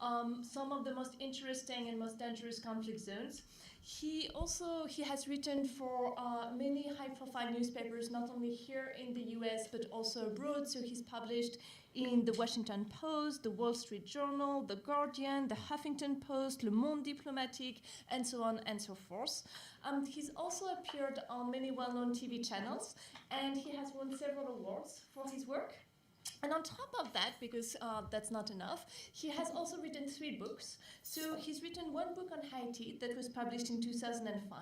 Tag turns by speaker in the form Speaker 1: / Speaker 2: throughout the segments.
Speaker 1: some of the most interesting and most dangerous conflict zones. He has written for many high-profile newspapers, not only here in the US, but also abroad. So he's published in the Washington Post, the Wall Street Journal, the Guardian, the Huffington Post, Le Monde Diplomatique, and so on and so forth. He's also appeared on many well-known TV channels, and he has won several awards for his work. And on top of that, because that's not enough, he has also written 3 books. So he's written one book on Haiti that was published in 2005,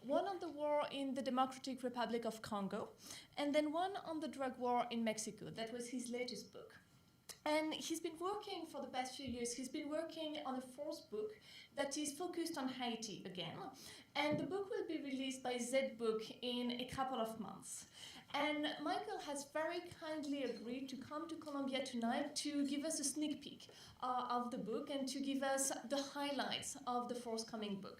Speaker 1: one on the war in the Democratic Republic of Congo, and then one on the drug war in Mexico. That was his latest book. And he's been working for the past few years, he's been working on a 4th book that is focused on Haiti again. And the book will be released by Z-Book in a couple of months. And Michael has very kindly agreed to come to Colombia tonight to give us a sneak peek of the book and to give us the highlights of the forthcoming book,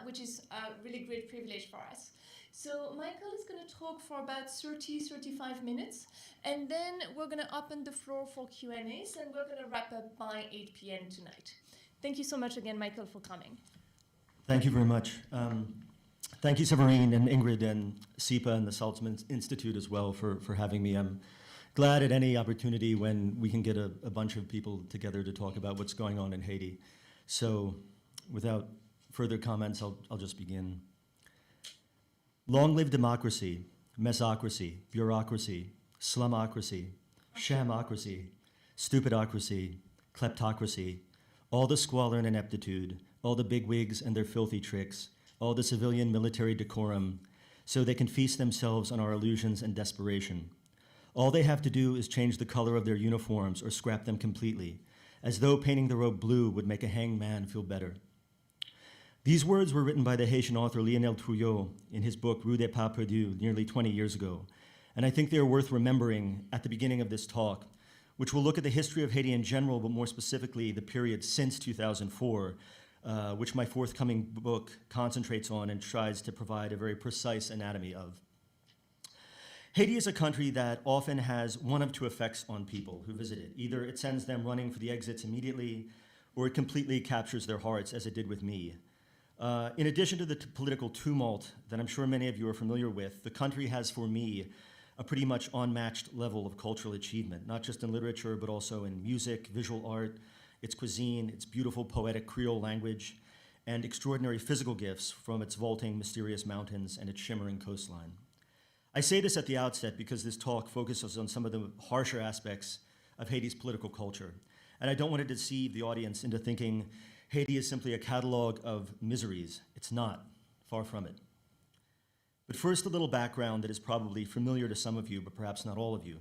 Speaker 1: which is a really great privilege for us. So Michael is going to talk for about 30-35 minutes, and then we're going to open the floor for Q&As, and we're going to wrap up by 8 p.m. tonight. Thank you so much again, Michael, for coming.
Speaker 2: Thank you very much. Thank you, Severine and Ingrid and SIPA and the Saltzman Institute as well for having me. I'm glad at any opportunity when we can get a bunch of people together to talk about what's going on in Haiti. So without further comments, I'll just begin. Long live democracy, mesocracy, bureaucracy, slumocracy, shamocracy, stupidocracy, kleptocracy, all the squalor and ineptitude, all the bigwigs and their filthy tricks, all the civilian military decorum, so they can feast themselves on our illusions and desperation. All they have to do is change the color of their uniforms or scrap them completely, as though painting the robe blue would make a hanged man feel better. These words were written by the Haitian author Lionel Trouillot in his book Rue des Pas Perdus nearly 20 years ago, and I think they are worth remembering at the beginning of this talk, which will look at the history of Haiti in general, but more specifically the period since 2004, which my forthcoming book concentrates on and tries to provide a very precise anatomy of. Haiti is a country that often has one of 2 effects on people who visit it. Either it sends them running for the exits immediately, or it completely captures their hearts, as it did with me. In addition to the political tumult that I'm sure many of you are familiar with, the country has, for me, a pretty much unmatched level of cultural achievement, not just in literature, but also in music, visual art, its cuisine, its beautiful poetic Creole language, and extraordinary physical gifts from its vaulting, mysterious mountains and its shimmering coastline. I say this at the outset because this talk focuses on some of the harsher aspects of Haiti's political culture, and I don't want to deceive the audience into thinking Haiti is simply a catalog of miseries. It's not, far from it. But first, a little background that is probably familiar to some of you, but perhaps not all of you.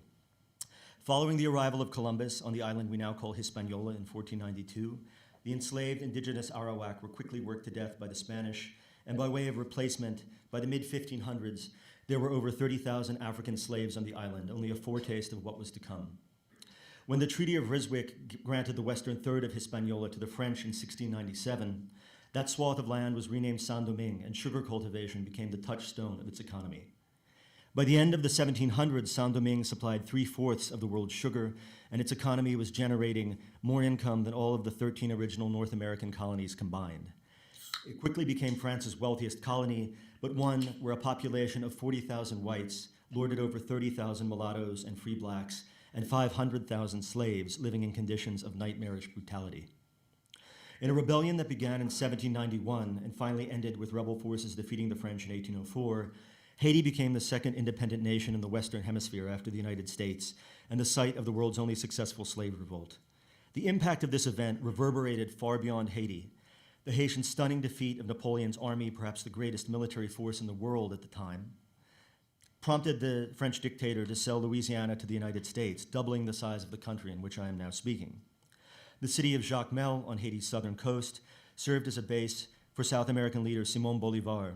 Speaker 2: Following the arrival of Columbus on the island we now call Hispaniola in 1492, the enslaved indigenous Arawak were quickly worked to death by the Spanish, and by way of replacement, by the mid-1500s, there were over 30,000 African slaves on the island, only a foretaste of what was to come. When the Treaty of Ryswick granted the western third of Hispaniola to the French in 1697, that swath of land was renamed Saint-Domingue, and sugar cultivation became the touchstone of its economy. By the end of the 1700s, Saint-Domingue supplied 3/4 of the world's sugar, and its economy was generating more income than all of the 13 original North American colonies combined. It quickly became France's wealthiest colony, but one where a population of 40,000 whites lorded over 30,000 mulattoes and free blacks, and 500,000 slaves living in conditions of nightmarish brutality. In a rebellion that began in 1791 and finally ended with rebel forces defeating the French in 1804, Haiti became the second independent nation in the Western Hemisphere after the United States and the site of the world's only successful slave revolt. The impact of this event reverberated far beyond Haiti. The Haitian stunning defeat of Napoleon's army, perhaps the greatest military force in the world at the time, prompted the French dictator to sell Louisiana to the United States, doubling the size of the country in which I am now speaking. The city of Jacmel on Haiti's southern coast served as a base for South American leader Simón Bolívar,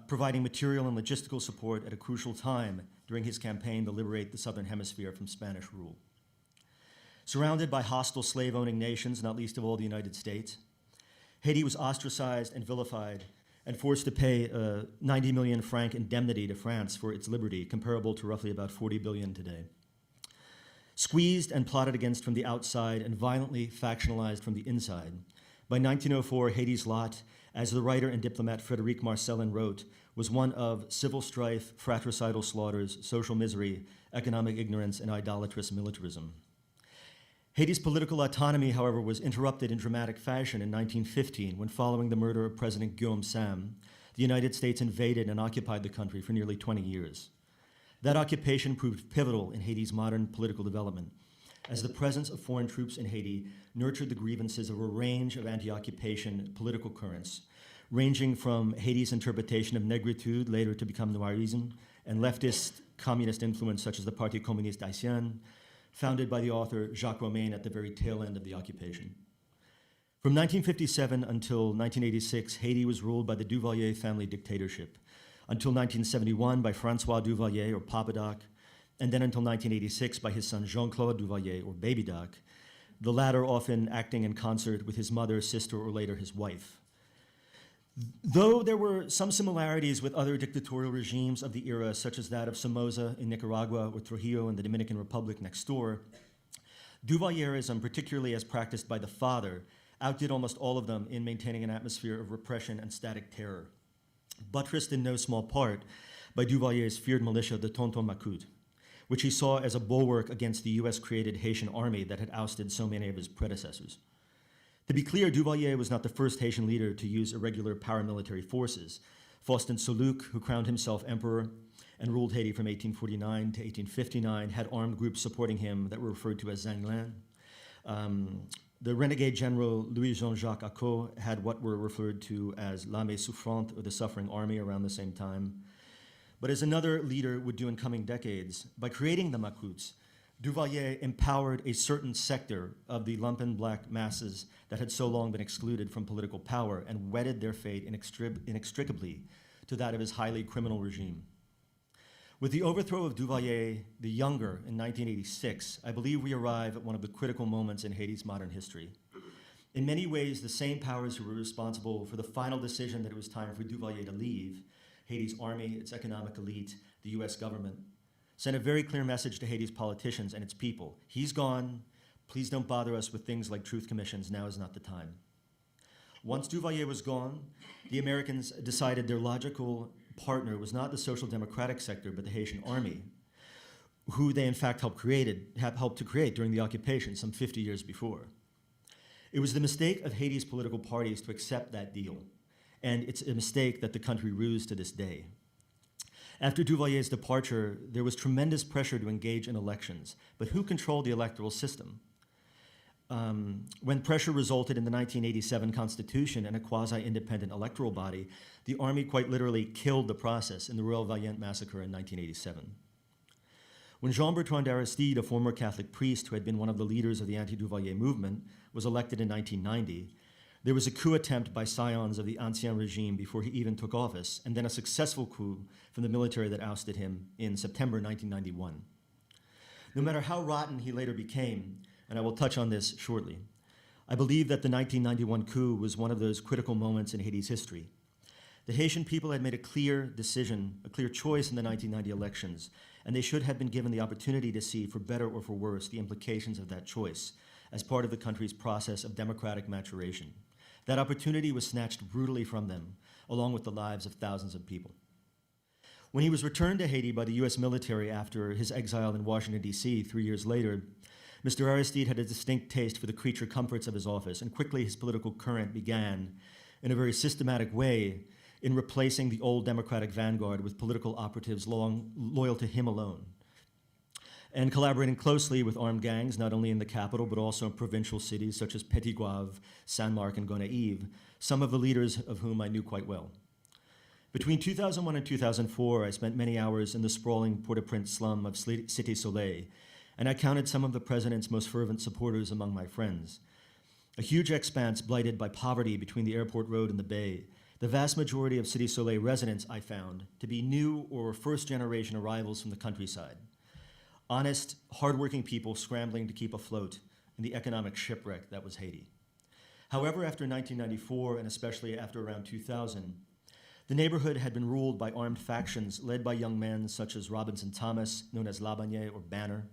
Speaker 2: providing material and logistical support at a crucial time during his campaign to liberate the Southern Hemisphere from Spanish rule. Surrounded by hostile slave-owning nations, not least of all the United States, Haiti was ostracized and vilified and forced to pay a 90 million franc indemnity to France for its liberty, comparable to roughly about 40 billion today. Squeezed and plotted against from the outside and violently factionalized from the inside, by 1904, Haiti's lot, as the writer and diplomat Frédéric Marcellin wrote, was one of civil strife, fratricidal slaughters, social misery, economic ignorance, and idolatrous militarism. Haiti's political autonomy, however, was interrupted in dramatic fashion in 1915 when, following the murder of President Guillaume Sam, the United States invaded and occupied the country for nearly 20 years. That occupation proved pivotal in Haiti's modern political development, as the presence of foreign troops in Haiti nurtured the grievances of a range of anti-occupation political currents, ranging from Haiti's interpretation of negritude, later to become noirism, and leftist communist influence such as the Parti Communiste Haïtien, founded by the author Jacques Romain at the very tail end of the occupation. From 1957 until 1986, Haiti was ruled by the Duvalier family dictatorship, until 1971 by François Duvalier, or Papa Doc, and then until 1986 by his son Jean-Claude Duvalier, or Baby Doc, the latter often acting in concert with his mother, sister, or later his wife. Though there were some similarities with other dictatorial regimes of the era, such as that of Somoza in Nicaragua or Trujillo in the Dominican Republic next door, Duvalierism, particularly as practiced by the father, outdid almost all of them in maintaining an atmosphere of repression and static terror, buttressed in no small part by Duvalier's feared militia, the Tonton Macoute, which he saw as a bulwark against the US-created Haitian army that had ousted so many of his predecessors. To be clear, Duvalier was not the first Haitian leader to use irregular paramilitary forces. Faustin Soulouque, who crowned himself emperor and ruled Haiti from 1849 to 1859, had armed groups supporting him that were referred to as Zanglin. The renegade general Louis-Jean-Jacques Acot had what were referred to as l'Armée Souffrante, or the Suffering Army, around the same time. But as another leader would do in coming decades, by creating the Macoutes, Duvalier empowered a certain sector of the lumpen black masses that had so long been excluded from political power and wedded their fate inextricably to that of his highly criminal regime. With the overthrow of Duvalier the Younger in 1986, I believe we arrive at one of the critical moments in Haiti's modern history. In many ways, the same powers who were responsible for the final decision that it was time for Duvalier to leave, Haiti's army, its economic elite, the US government, sent a very clear message to Haiti's politicians and its people. He's gone. Please don't bother us with things like truth commissions. Now is not the time. Once Duvalier was gone, the Americans decided their logical partner was not the social democratic sector, but the Haitian army, who they in fact helped to create during the occupation some 50 years before. It was the mistake of Haiti's political parties to accept that deal, and it's a mistake that the country rues to this day. After Duvalier's departure, there was tremendous pressure to engage in elections, but who controlled the electoral system? When pressure resulted in the 1987 Constitution and a quasi-independent electoral body, the army quite literally killed the process in the Royal Valiant massacre in 1987. When Jean-Bertrand Aristide, a former Catholic priest who had been one of the leaders of the anti-Duvalier movement, was elected in 1990, there was a coup attempt by scions of the Ancien regime before he even took office, and then a successful coup from the military that ousted him in September 1991. No matter how rotten he later became, and I will touch on this shortly, I believe that the 1991 coup was one of those critical moments in Haiti's history. The Haitian people had made a clear decision, a clear choice in the 1990 elections, and they should have been given the opportunity to see, for better or for worse, the implications of that choice as part of the country's process of democratic maturation. That opportunity was snatched brutally from them, along with the lives of thousands of people. When he was returned to Haiti by the US military after his exile in Washington, D.C. 3 years later, Mr. Aristide had a distinct taste for the creature comforts of his office, and quickly his political current began, in a very systematic way, in replacing the old Democratic vanguard with political operatives loyal to him alone, and collaborating closely with armed gangs, not only in the capital, but also in provincial cities such as Petit-Goâve, Saint-Marc, and Gonaïves, some of the leaders of whom I knew quite well. Between 2001 and 2004, I spent many hours in the sprawling Port-au-Prince slum of Cité Soleil, and I counted some of the president's most fervent supporters among my friends. A huge expanse blighted by poverty between the airport road and the bay. The vast majority of Cité Soleil residents I found to be new or first-generation arrivals from the countryside. Honest, hardworking people scrambling to keep afloat in the economic shipwreck that was Haiti. However, after 1994, and especially after around 2000, the neighborhood had been ruled by armed factions led by young men such as Robinson Thomas, known as Labanier or Banner,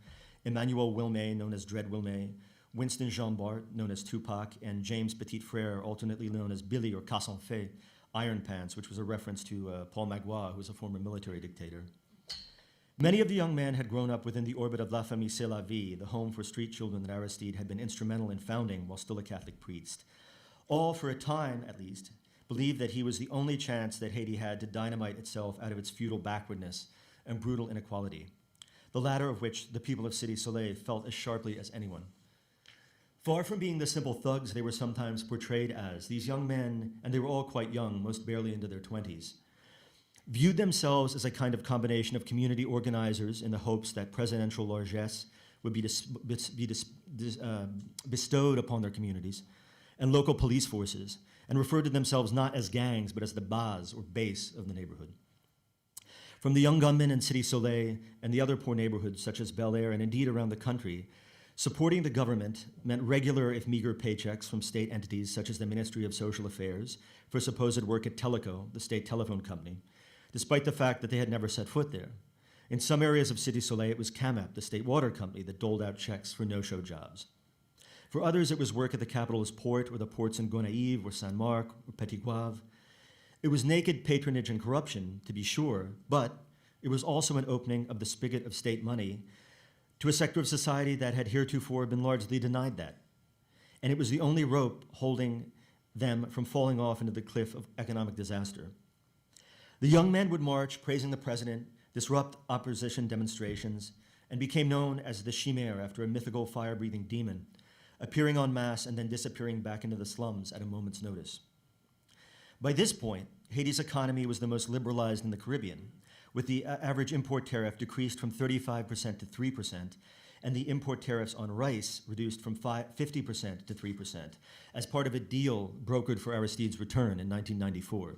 Speaker 2: Emmanuel Wilmé, known as Dread Wilmé, Winston Jean Bart, known as Tupac, and James Petit Frere, alternately known as Billy or Cassanfe, Iron Pants, which was a reference to Paul Magloire, who was a former military dictator. Many of the young men had grown up within the orbit of La Famille C'est la Vie, the home for street children that Aristide had been instrumental in founding while still a Catholic priest. All, for a time at least, believed that he was the only chance that Haiti had to dynamite itself out of its feudal backwardness and brutal inequality, the latter of which the people of Cité Soleil felt as sharply as anyone. Far from being the simple thugs they were sometimes portrayed as, these young men, and they were all quite young, most barely into their 20s, viewed themselves as a kind of combination of community organizers in the hopes that presidential largesse would be bestowed upon their communities, and local police forces, and referred to themselves not as gangs, but as the base or base of the neighborhood. From the young gunmen in Cité Soleil and the other poor neighborhoods such as Bel Air and indeed around the country, supporting the government meant regular, if meager, paychecks from state entities such as the Ministry of Social Affairs for supposed work at Teleco, the state telephone company, despite the fact that they had never set foot there. In some areas of Cité Soleil, it was CAMAP, the state water company, that doled out checks for no-show jobs. For others, it was work at the capital's port or the ports in Gonaïves or Saint-Marc or Petit Goâve. It was naked patronage and corruption, to be sure, but it was also an opening of the spigot of state money to a sector of society that had heretofore been largely denied that. And it was the only rope holding them from falling off into the cliff of economic disaster. The young men would march, praising the president, disrupt opposition demonstrations, and became known as the Chimère after a mythical fire-breathing demon, appearing en masse and then disappearing back into the slums at a moment's notice. By this point, Haiti's economy was the most liberalized in the Caribbean, with the average import tariff decreased from 35% to 3%, and the import tariffs on rice reduced from 50% to 3%, as part of a deal brokered for Aristide's return in 1994.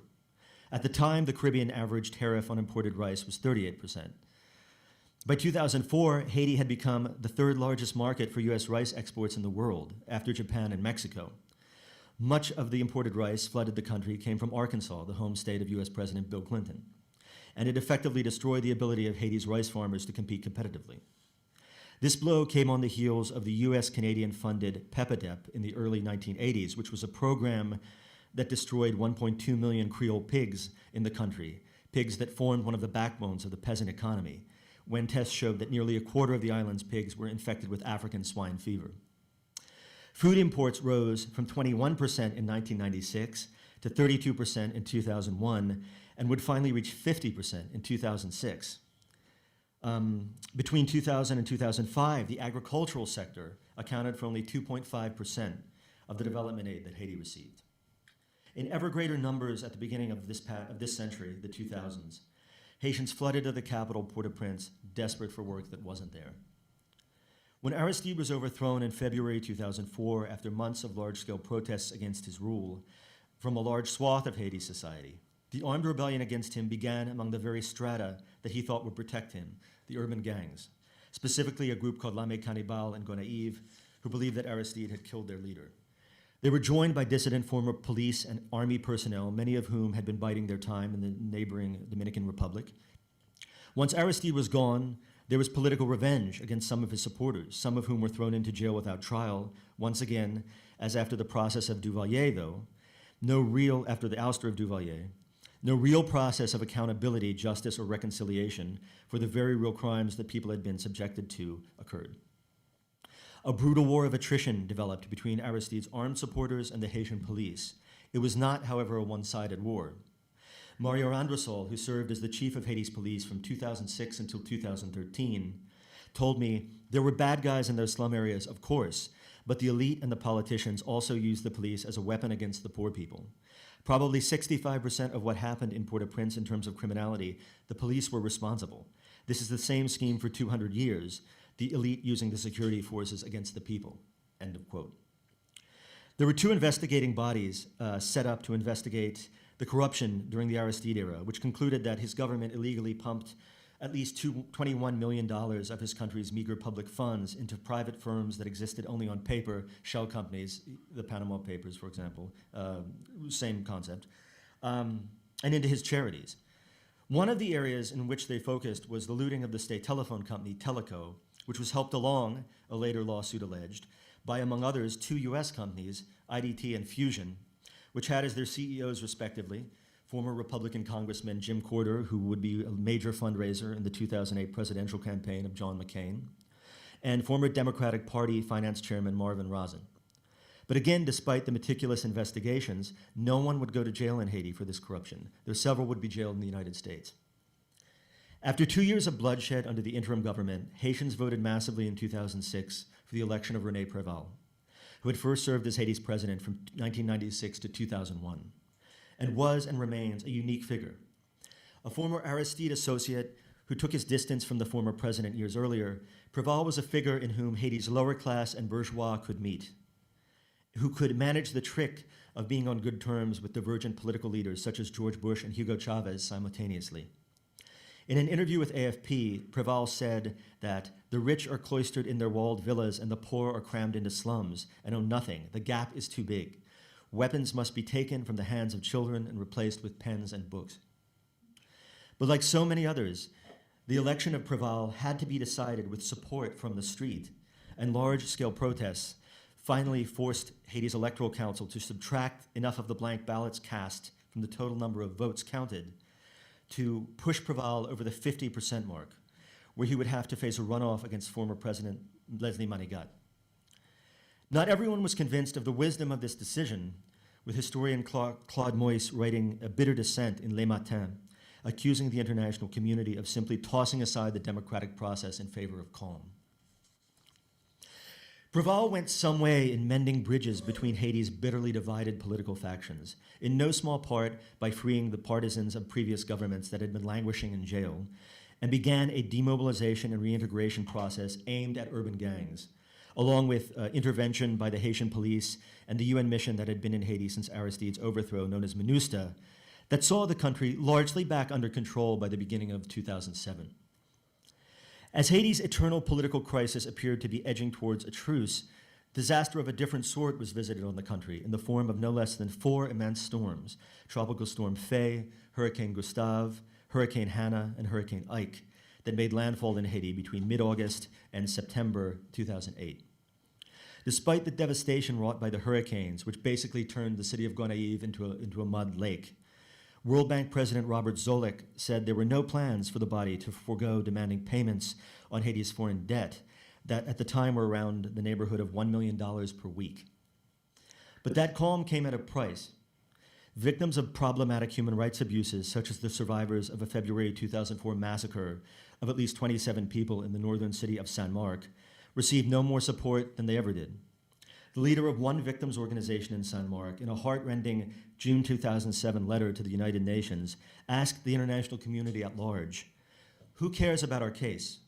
Speaker 2: At the time, the Caribbean average tariff on imported rice was 38%. By 2004, Haiti had become the third largest market for US rice exports in the world, after Japan and Mexico. Much of the imported rice flooded the country came from Arkansas, the home state of US President Bill Clinton, and it effectively destroyed the ability of Haiti's rice farmers to compete competitively. This blow came on the heels of the US-Canadian-funded PEPADEP in the early 1980s, which was a program that destroyed 1.2 million Creole pigs in the country, pigs that formed one of the backbones of the peasant economy, when tests showed that nearly a quarter of the island's pigs were infected with African swine fever. Food imports rose from 21% in 1996 to 32% in 2001, and would finally reach 50% in 2006. Between 2000 and 2005, the agricultural sector accounted for only 2.5% of the development aid that Haiti received. In ever greater numbers at the beginning of this century, the 2000s, Haitians flooded to the capital, Port-au-Prince, desperate for work that wasn't there. When Aristide was overthrown in February 2004, after months of large-scale protests against his rule from a large swath of Haiti society, the armed rebellion against him began among the very strata that he thought would protect him, the urban gangs, specifically a group called L'Armée Cannibale in Gonaïves, who believed that Aristide had killed their leader. They were joined by dissident former police and army personnel, many of whom had been biding their time in the neighboring Dominican Republic. Once Aristide was gone, there was political revenge against some of his supporters, some of whom were thrown into jail without trial, once again, as after the process of Duvalier, though, after the ouster of Duvalier, no real process of accountability, justice, or reconciliation for the very real crimes that people had been subjected to occurred. A brutal war of attrition developed between Aristide's armed supporters and the Haitian police. It was not, however, a one-sided war. Mario Androsol, who served as the chief of Haiti's police from 2006 until 2013, told me, there were bad guys in those slum areas, of course, but the elite and the politicians also used the police as a weapon against the poor people. Probably 65% of what happened in Port-au-Prince in terms of criminality, the police were responsible. This is the same scheme for 200 years, the elite using the security forces against the people, end of quote. There were two investigating bodies set up to investigate the corruption during the Aristide era, which concluded that his government illegally pumped at least $21 million of his country's meager public funds into private firms that existed only on paper, shell companies, the Panama Papers, for example, same concept, and into his charities. One of the areas in which they focused was the looting of the state telephone company, Teleco, which was helped along, a later lawsuit alleged, by, among others, two US companies, IDT and Fusion, which had as their CEOs, respectively, former Republican Congressman Jim Corder, who would be a major fundraiser in the 2008 presidential campaign of John McCain, and former Democratic Party Finance Chairman Marvin Rosen. But again, despite the meticulous investigations, no one would go to jail in Haiti for this corruption, though several would be jailed in the United States. After 2 years of bloodshed under the interim government, Haitians voted massively in 2006 for the election of René Préval, who had first served as Haiti's president from 1996 to 2001, and was and remains a unique figure. A former Aristide associate who took his distance from the former president years earlier, Préval was a figure in whom Haiti's lower class and bourgeois could meet, who could manage the trick of being on good terms with divergent political leaders such as George Bush and Hugo Chavez simultaneously. In an interview with AFP, Préval said that the rich are cloistered in their walled villas and the poor are crammed into slums and own nothing. The gap is too big. Weapons must be taken from the hands of children and replaced with pens and books. But like so many others, the election of Préval had to be decided with support from the street, and large-scale protests finally forced Haiti's Electoral Council to subtract enough of the blank ballots cast from the total number of votes counted to push Préval over the 50% mark, where he would have to face a runoff against former President Leslie Manigat. Not everyone was convinced of the wisdom of this decision, with historian Claude Moyse writing a bitter dissent in Les Matins, accusing the international community of simply tossing aside the democratic process in favor of calm. Préval went some way in mending bridges between Haiti's bitterly divided political factions, in no small part by freeing the partisans of previous governments that had been languishing in jail, and began a demobilization and reintegration process aimed at urban gangs, along with intervention by the Haitian police and the UN mission that had been in Haiti since Aristide's overthrow, known as MINUSTA, that saw the country largely back under control by the beginning of 2007. As Haiti's eternal political crisis appeared to be edging towards a truce, disaster of a different sort was visited on the country in the form of no less than 4 immense storms: Tropical Storm Faye, Hurricane Gustave, Hurricane Hannah, and Hurricane Ike, that made landfall in Haiti between mid-August and September 2008. Despite the devastation wrought by the hurricanes, which basically turned the city of Gonaïves into a mud lake, World Bank President Robert Zoellick said there were no plans for the body to forego demanding payments on Haiti's foreign debt that at the time were around the neighborhood of $1 million per week. But that calm came at a price. Victims of problematic human rights abuses, such as the survivors of a February 2004 massacre of at least 27 people in the northern city of San Marc, received no more support than they ever did. The leader of one victims organization in San Marc, in a heart-rending June 2007 letter to the United Nations, asked the international community at large, "Who cares about our case?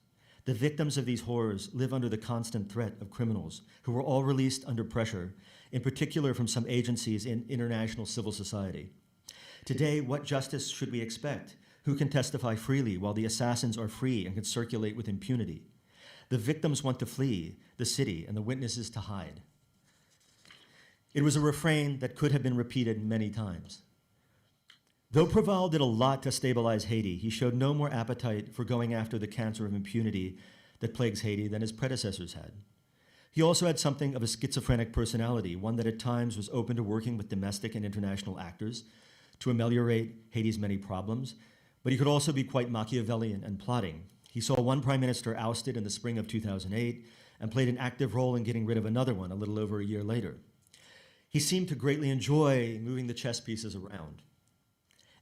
Speaker 2: The victims of these horrors live under the constant threat of criminals who were all released under pressure, in particular from some agencies in international civil society. Today, what justice should we expect? Who can testify freely while the assassins are free and can circulate with impunity? The victims want to flee the city and the witnesses to hide." It was a refrain that could have been repeated many times. Though Préval did a lot to stabilize Haiti, he showed no more appetite for going after the cancer of impunity that plagues Haiti than his predecessors had. He also had something of a schizophrenic personality, one that at times was open to working with domestic and international actors to ameliorate Haiti's many problems, but he could also be quite Machiavellian and plotting. He saw one prime minister ousted in the spring of 2008 and played an active role in getting rid of another one a little over a year later. He seemed to greatly enjoy moving the chess pieces around.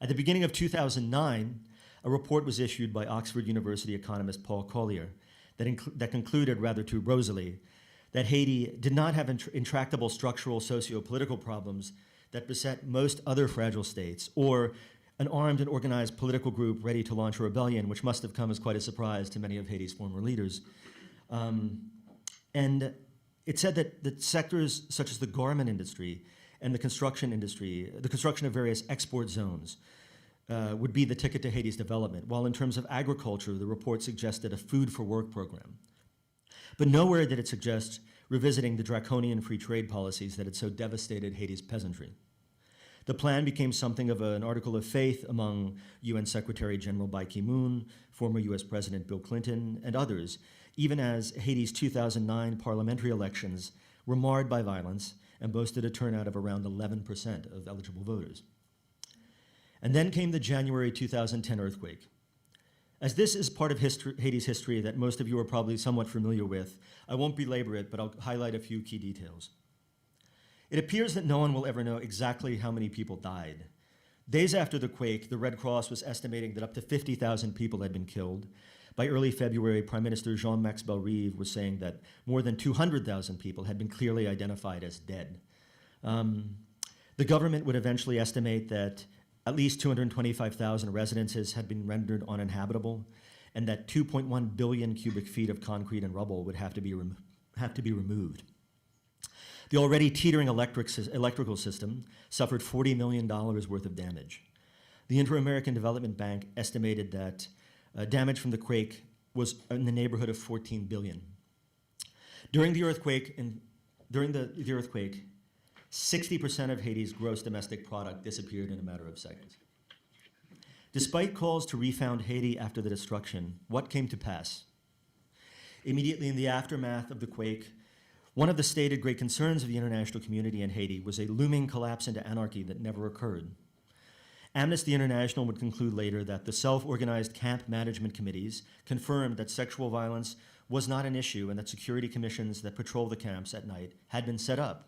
Speaker 2: At the beginning of 2009, a report was issued by Oxford University economist Paul Collier that concluded, rather too rosily, that Haiti did not have intractable structural socio-political problems that beset most other fragile states, or an armed and organized political group ready to launch a rebellion, which must have come as quite a surprise to many of Haiti's former leaders. And it said that sectors such as the garment industry and the construction industry, the construction of various export zones, would be the ticket to Haiti's development, while in terms of agriculture, the report suggested a food for work program. But nowhere did it suggest revisiting the draconian free trade policies that had so devastated Haiti's peasantry. The plan became something of an article of faith among UN Secretary General Ban Ki-moon, former US President Bill Clinton, and others, even as Haiti's 2009 parliamentary elections were marred by violence and boasted a turnout of around 11% of eligible voters. And then came the January 2010 earthquake. As this is part of Haiti's history that most of you are probably somewhat familiar with, I won't belabor it, but I'll highlight a few key details. It appears that no one will ever know exactly how many people died. Days after the quake, the Red Cross was estimating that up to 50,000 people had been killed. By early February, Prime Minister Jean-Max Bellerive was saying that more than 200,000 people had been clearly identified as dead. The government would eventually estimate that at least 225,000 residences had been rendered uninhabitable, and that 2.1 billion cubic feet of concrete and rubble would have to be removed. The already teetering electrical system suffered $40 million worth of damage. The Inter-American Development Bank estimated that damage from the quake was in the neighborhood of 14 billion. During the earthquake, 60% of Haiti's gross domestic product disappeared in a matter of seconds. Despite calls to refound Haiti after the destruction, what came to pass? Immediately in the aftermath of the quake, one of the stated great concerns of the international community in Haiti was a looming collapse into anarchy that never occurred. Amnesty International would conclude later that the self-organized camp management committees confirmed that sexual violence was not an issue and that security commissions that patrol the camps at night had been set up.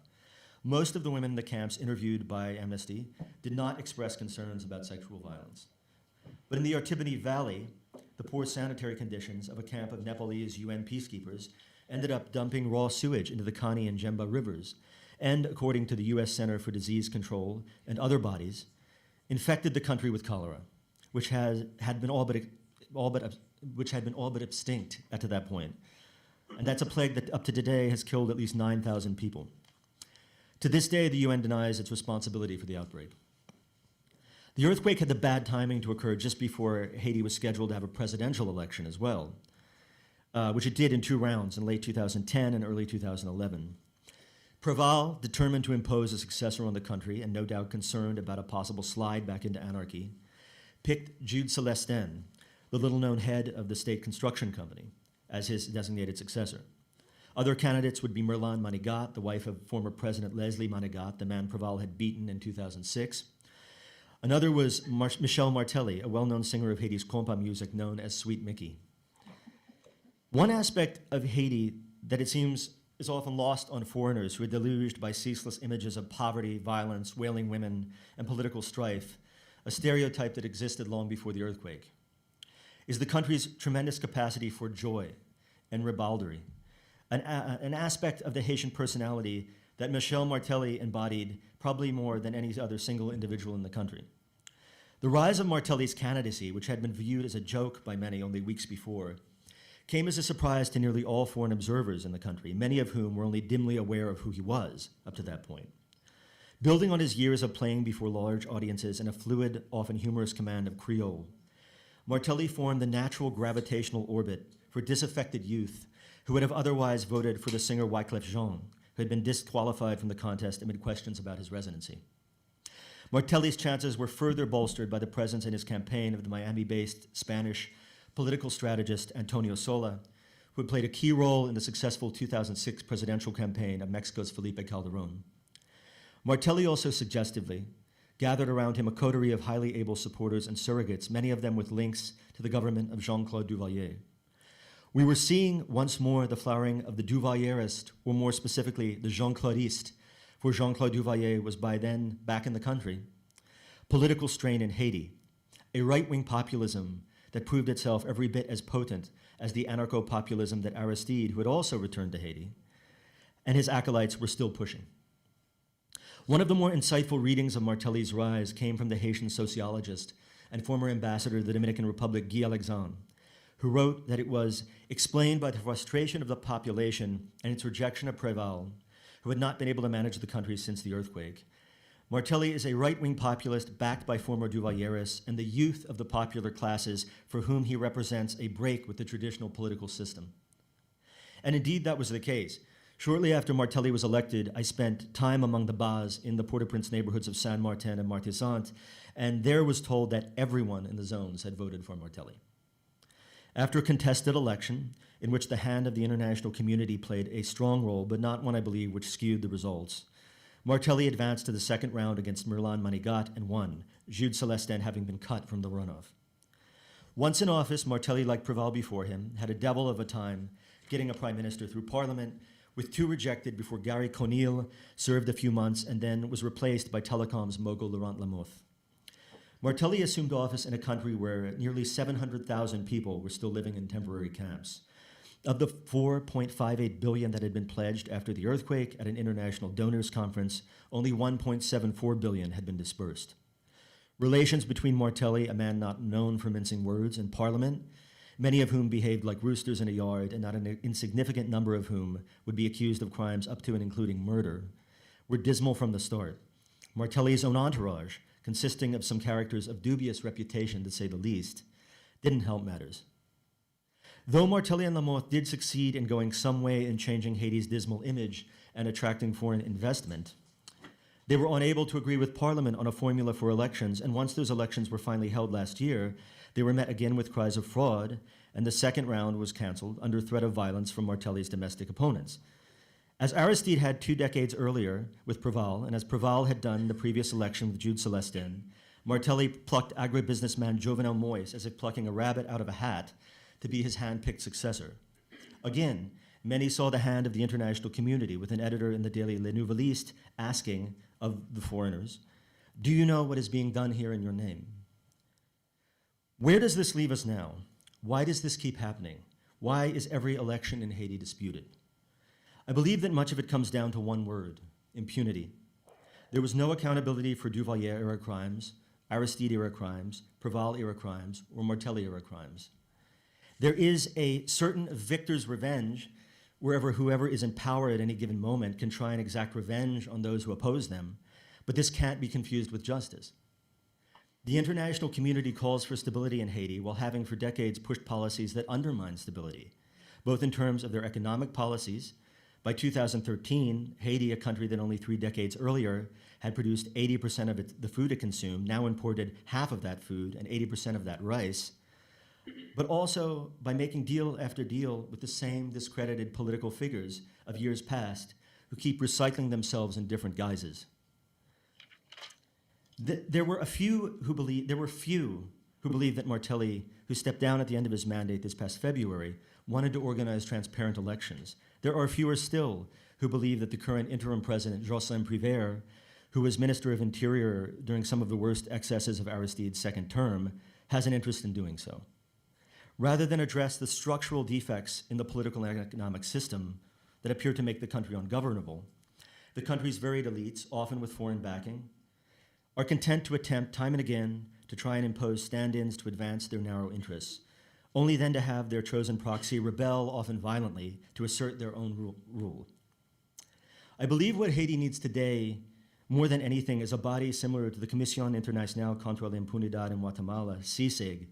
Speaker 2: Most of the women in the camps interviewed by Amnesty did not express concerns about sexual violence. But in the Artibonite Valley, the poor sanitary conditions of a camp of Nepalese UN peacekeepers ended up dumping raw sewage into the Kani and Jemba rivers, and according to the US Center for Disease Control and other bodies, infected the country with cholera, which had been all but extinct up to that point. And that's a plague that up to today has killed at least 9,000 people. To this day, the UN denies its responsibility for the outbreak. The earthquake had the bad timing to occur just before Haiti was scheduled to have a presidential election as well, which it did in 2 rounds in late 2010 and early 2011. Preval, determined to impose a successor on the country and no doubt concerned about a possible slide back into anarchy, picked Jude Celestin, the little-known head of the state construction company, as his designated successor. Other candidates would be Merlan Manigat, the wife of former President Leslie Manigat, the man Preval had beaten in 2006. Another was Michel Martelly, a well-known singer of Haiti's compa music known as Sweet Mickey. One aspect of Haiti that it seems is often lost on foreigners who are deluged by ceaseless images of poverty, violence, wailing women, and political strife, a stereotype that existed long before the earthquake, is the country's tremendous capacity for joy and ribaldry, an aspect of the Haitian personality that Michel Martelly embodied probably more than any other single individual in the country. The rise of Martelly's candidacy, which had been viewed as a joke by many only weeks before, came as a surprise to nearly all foreign observers in the country, many of whom were only dimly aware of who he was up to that point. Building on his years of playing before large audiences and a fluid, often humorous command of Creole, Martelly formed the natural gravitational orbit for disaffected youth who would have otherwise voted for the singer Wyclef Jean, who had been disqualified from the contest amid questions about his residency. Martelly's chances were further bolstered by the presence in his campaign of the Miami-based Spanish political strategist Antonio Sola, who had played a key role in the successful 2006 presidential campaign of Mexico's Felipe Calderón. Martelly also suggestively gathered around him a coterie of highly able supporters and surrogates, many of them with links to the government of Jean-Claude Duvalier. We were seeing once more the flowering of the Duvalierist, or more specifically, the Jean-Claudiste, for Jean-Claude Duvalier was by then back in the country. Political strain in Haiti, a right-wing populism that proved itself every bit as potent as the anarcho-populism that Aristide, who had also returned to Haiti, and his acolytes were still pushing. One of the more insightful readings of Martelly's rise came from the Haitian sociologist and former ambassador to the Dominican Republic, Guy Alexandre, who wrote that it was explained by the frustration of the population and its rejection of Preval, who had not been able to manage the country since the earthquake. Martelly is a right-wing populist backed by former Duvalierists and the youth of the popular classes for whom he represents a break with the traditional political system. And indeed, that was the case. Shortly after Martelly was elected, I spent time among the Bas in the Port-au-Prince neighborhoods of Saint Martin and Martissant, and there was told that everyone in the zones had voted for Martelly. After a contested election, in which the hand of the international community played a strong role, but not one, I believe, which skewed the results, Martelly advanced to the second round against Mirlan Manigat and won, Jude Celestin having been cut from the runoff. Once in office, Martelly, like Preval before him, had a devil of a time getting a prime minister through parliament, with two rejected before Gary Conille served a few months and then was replaced by telecom's mogul Laurent Lamothe. Martelly assumed office in a country where nearly 700,000 people were still living in temporary camps. Of the $4.58 billion that had been pledged after the earthquake at an international donors conference, only $1.74 billion had been dispersed. Relations between Martelly, a man not known for mincing words, and Parliament, many of whom behaved like roosters in a yard and not an insignificant number of whom would be accused of crimes up to and including murder, were dismal from the start. Martelly's own entourage, consisting of some characters of dubious reputation to say the least, didn't help matters. Though Martelly and Lamothe did succeed in going some way in changing Haiti's dismal image and attracting foreign investment, they were unable to agree with Parliament on a formula for elections, and once those elections were finally held last year, they were met again with cries of fraud, and the second round was canceled under threat of violence from Martelly's domestic opponents. As Aristide had 2 decades earlier with Preval, and as Preval had done the previous election with Jude Celestin, Martelly plucked agribusinessman Jovenel Moïse as if plucking a rabbit out of a hat to be his hand-picked successor. Again, many saw the hand of the international community, with an editor in the daily Le Nouveliste asking of the foreigners, "Do you know what is being done here in your name?" Where does this leave us now? Why does this keep happening? Why is every election in Haiti disputed? I believe that much of it comes down to one word: impunity. There was no accountability for Duvalier-era crimes, Aristide-era crimes, Preval-era crimes, or Martelly-era crimes. There is a certain victor's revenge wherever whoever is in power at any given moment can try and exact revenge on those who oppose them, but this can't be confused with justice. The international community calls for stability in Haiti while having for decades pushed policies that undermine stability, both in terms of their economic policies. By 2013, Haiti, a country that only 3 decades earlier had produced 80% of the food it consumed, now imported half of that food and 80% of that rice, but also by making deal after deal with the same discredited political figures of years past who keep recycling themselves in different guises. There were few who believed that Martelly, who stepped down at the end of his mandate this past February, wanted to organize transparent elections. There are fewer still who believe that the current interim president, Jocelyn Prévert, who was Minister of Interior during some of the worst excesses of Aristide's second term, has an interest in doing so. Rather than address the structural defects in the political and economic system that appear to make the country ungovernable, the country's varied elites, often with foreign backing, are content to attempt time and again to try and impose stand-ins to advance their narrow interests, only then to have their chosen proxy rebel, often violently, to assert their own rule. I believe what Haiti needs today, more than anything, is a body similar to the Comisión Internacional contra la Impunidad in Guatemala, CICIG,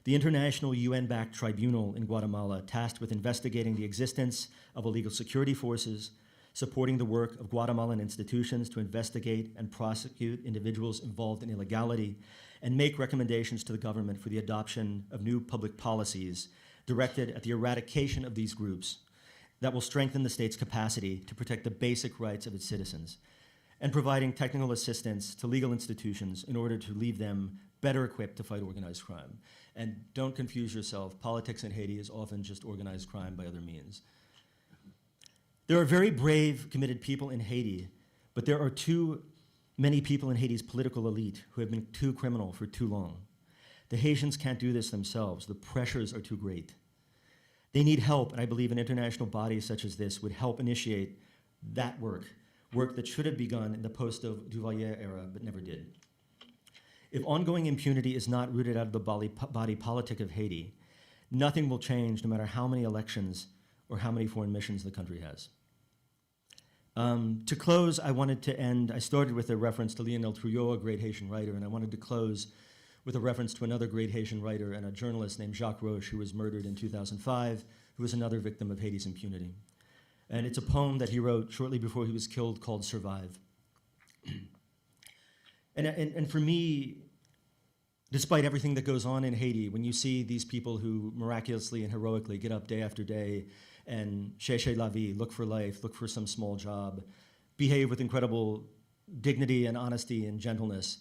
Speaker 2: the international UN-backed tribunal in Guatemala tasked with investigating the existence of illegal security forces, supporting the work of Guatemalan institutions to investigate and prosecute individuals involved in illegality, and make recommendations to the government for the adoption of new public policies directed at the eradication of these groups that will strengthen the state's capacity to protect the basic rights of its citizens, and providing technical assistance to legal institutions in order to leave them better equipped to fight organized crime. And don't confuse yourself, politics in Haiti is often just organized crime by other means. There are very brave, committed people in Haiti, but there are too many people in Haiti's political elite who have been too criminal for too long. The Haitians can't do this themselves. The pressures are too great. They need help, and I believe an international body such as this would help initiate that work that should have begun in the post-Duvalier era, but never did. If ongoing impunity is not rooted out of the body politic of Haiti, nothing will change no matter how many elections or how many foreign missions the country has. To close, I started with a reference to Lionel Trouillot, a great Haitian writer, and I wanted to close with a reference to another great Haitian writer and a journalist named Jacques Roche, who was murdered in 2005, who was another victim of Haiti's impunity. And it's a poem that he wrote shortly before he was killed called Survive. And for me, despite everything that goes on in Haiti, when you see these people who miraculously and heroically get up day after day and chercher la vie, look for life, look for some small job, behave with incredible dignity and honesty and gentleness,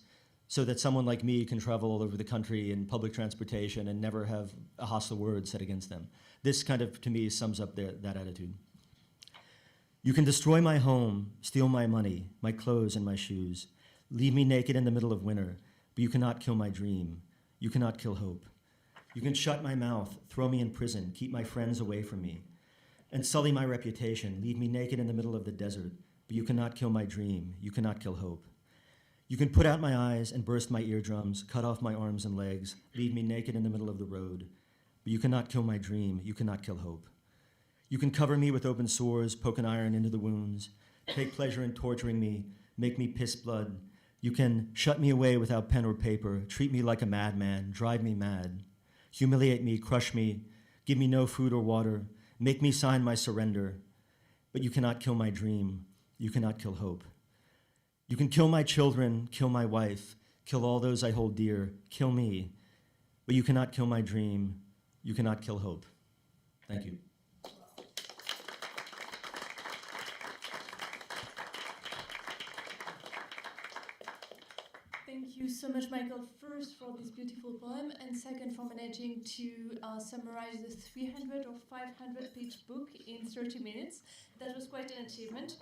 Speaker 2: so that someone like me can travel all over the country in public transportation and never have a hostile word said against them. This kind of, to me, sums up that attitude. You can destroy my home, steal my money, my clothes and my shoes, leave me naked in the middle of winter, but you cannot kill my dream. You cannot kill hope. You can shut my mouth, throw me in prison, keep my friends away from me, and sully my reputation, leave me naked in the middle of the desert, but you cannot kill my dream. You cannot kill hope. You can put out my eyes and burst my eardrums, cut off my arms and legs, leave me naked in the middle of the road, but you cannot kill my dream. You cannot kill hope. You can cover me with open sores, poke an iron into the wounds, take pleasure in torturing me, make me piss blood. You can shut me away without pen or paper, treat me like a madman, drive me mad, humiliate me, crush me, give me no food or water, make me sign my surrender, but you cannot kill my dream. You cannot kill hope. You can kill my children, kill my wife, kill all those I hold dear, kill me, but you cannot kill my dream. You cannot kill hope. Thank you.
Speaker 1: Thank you so much, Michael, first for this beautiful poem, and second for managing to summarize the 300 or 500-page book in 30 minutes. That was quite an achievement.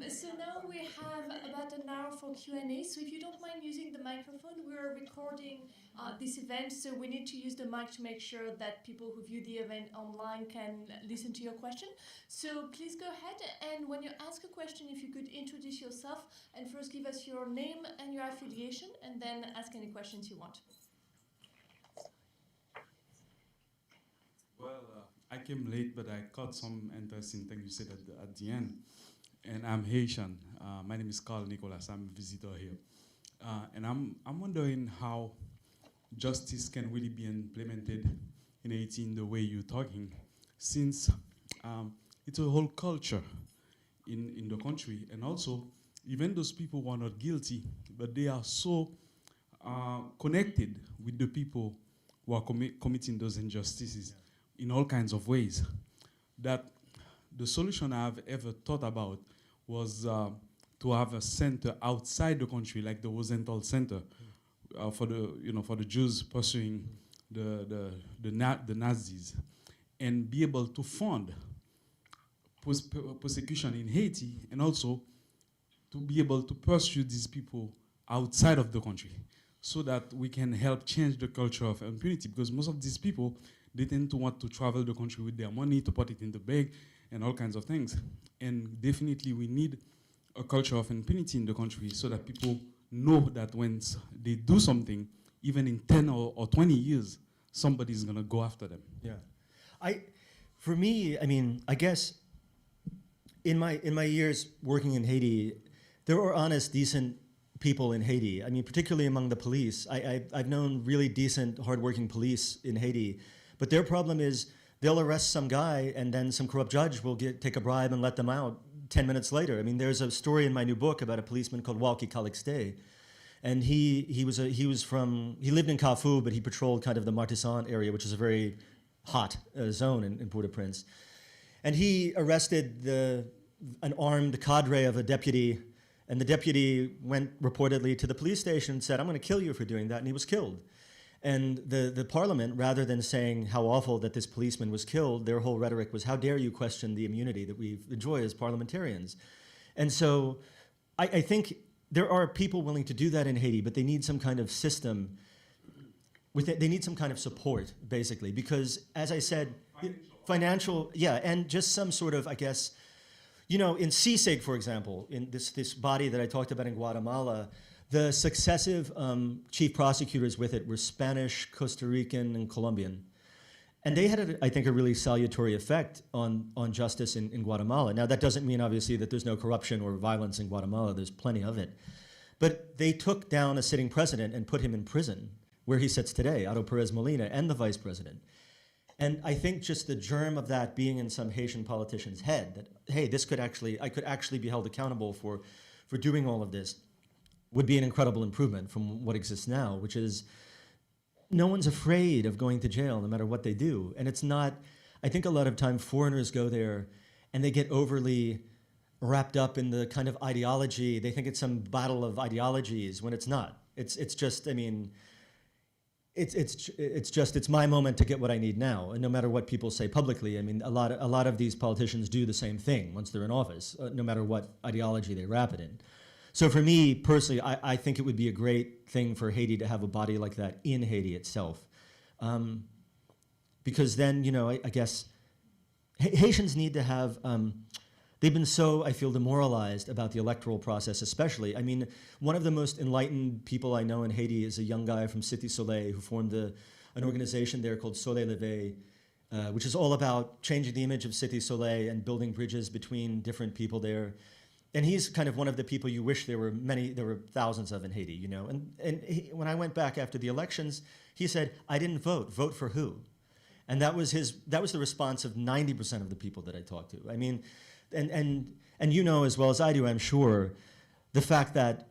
Speaker 1: So now we have about an hour for Q&A. So if you don't mind using the microphone, we're recording this event, so we need to use the mic to make sure that people who view the event online can listen to your question. So please go ahead, and when you ask a question, if you could introduce yourself and first give us your name and your affiliation, and then ask any questions you want.
Speaker 3: Well, I came late, but I caught some interesting things you said at the end. And I'm Haitian. My name is Carl Nicolas. I'm a visitor here. And I'm wondering how justice can really be implemented in Haiti in the way you're talking, since it's a whole culture in the country. And also, even those people who are not guilty, but they are so connected with the people who are committing those injustices in all kinds of ways, that the solution I've ever thought about was to have a center outside the country, like the Rosenthal Center, for the Jews pursuing the Nazis, and be able to fund persecution in Haiti, and also to be able to pursue these people outside of the country, so that we can help change the culture of impunity, because most of these people, they tend to want to travel the country with their money, to put it in the bank, and all kinds of things. And definitely we need a culture of impunity in the country, so that people know that when they do something, even in 10 or 20 years, somebody's gonna go after them.
Speaker 2: Yeah. For me, I mean, I guess in my years working in Haiti, there were honest, decent people in Haiti. I mean, particularly among the police. I've known really decent, hardworking police in Haiti, but their problem is they'll arrest some guy and then some corrupt judge will take a bribe and let them out 10 minutes later. I mean, there's a story in my new book about a policeman called Walkie Calixte, and he lived in Carrefour, but he patrolled kind of the Martissant area, which is a very hot zone in Port-au-Prince. And he arrested an armed cadre of a deputy, and the deputy went reportedly to the police station and said, "I'm going to kill you for doing that," and he was killed. And the parliament, rather than saying how awful that this policeman was killed, their whole rhetoric was, how dare you question the immunity that we enjoy as parliamentarians? And so I think there are people willing to do that in Haiti, but they need some kind of system. They need some kind of support, basically, because, as I said, financial, yeah, and just some sort of, I guess, in CICIG, for example, in this body that I talked about in Guatemala, the successive chief prosecutors with it were Spanish, Costa Rican, and Colombian. And they had, I think, a really salutary effect on justice in Guatemala. Now, that doesn't mean, obviously, that there's no corruption or violence in Guatemala. There's plenty of it. But they took down a sitting president and put him in prison, where he sits today, Otto Perez Molina, and the vice president. And I think just the germ of that being in some Haitian politician's head, that, hey, I could actually be held accountable for doing all of this, would be an incredible improvement from what exists now, which is, no one's afraid of going to jail no matter what they do. And it's not, I think a lot of time foreigners go there and they get overly wrapped up in the kind of ideology. They think it's some battle of ideologies when it's not. It's just, I mean, it's my moment to get what I need now. And no matter what people say publicly, I mean, a lot of these politicians do the same thing once they're in office, no matter what ideology they wrap it in. So for me personally, I think it would be a great thing for Haiti to have a body like that in Haiti itself. Because then, you know, I guess Haitians need to have, they've been so, I feel, demoralized about the electoral process especially. I mean, one of the most enlightened people I know in Haiti is a young guy from Cité Soleil who formed an organization there called Soleil Levé, which is all about changing the image of Cité Soleil and building bridges between different people there. And he's kind of one of the people you wish there were thousands of in Haiti, you know. And when I went back after the elections, he said, I didn't vote. Vote for who? And that was the response of 90% of the people that I talked to. I mean, and you know as well as I do, I'm sure, the fact that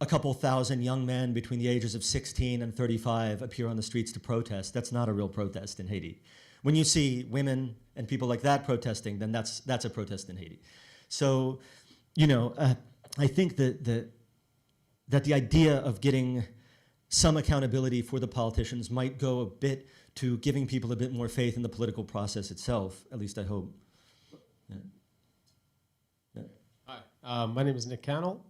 Speaker 2: a couple thousand young men between the ages of 16 and 35 appear on the streets to protest, that's not a real protest in Haiti. When you see women and people like that protesting, then that's a protest in Haiti. So, you know, I think that the idea of getting some accountability for the politicians might go a bit to giving people a bit more faith in the political process itself, at least I hope. Yeah. Yeah.
Speaker 4: Hi, my name is Nick Cannell.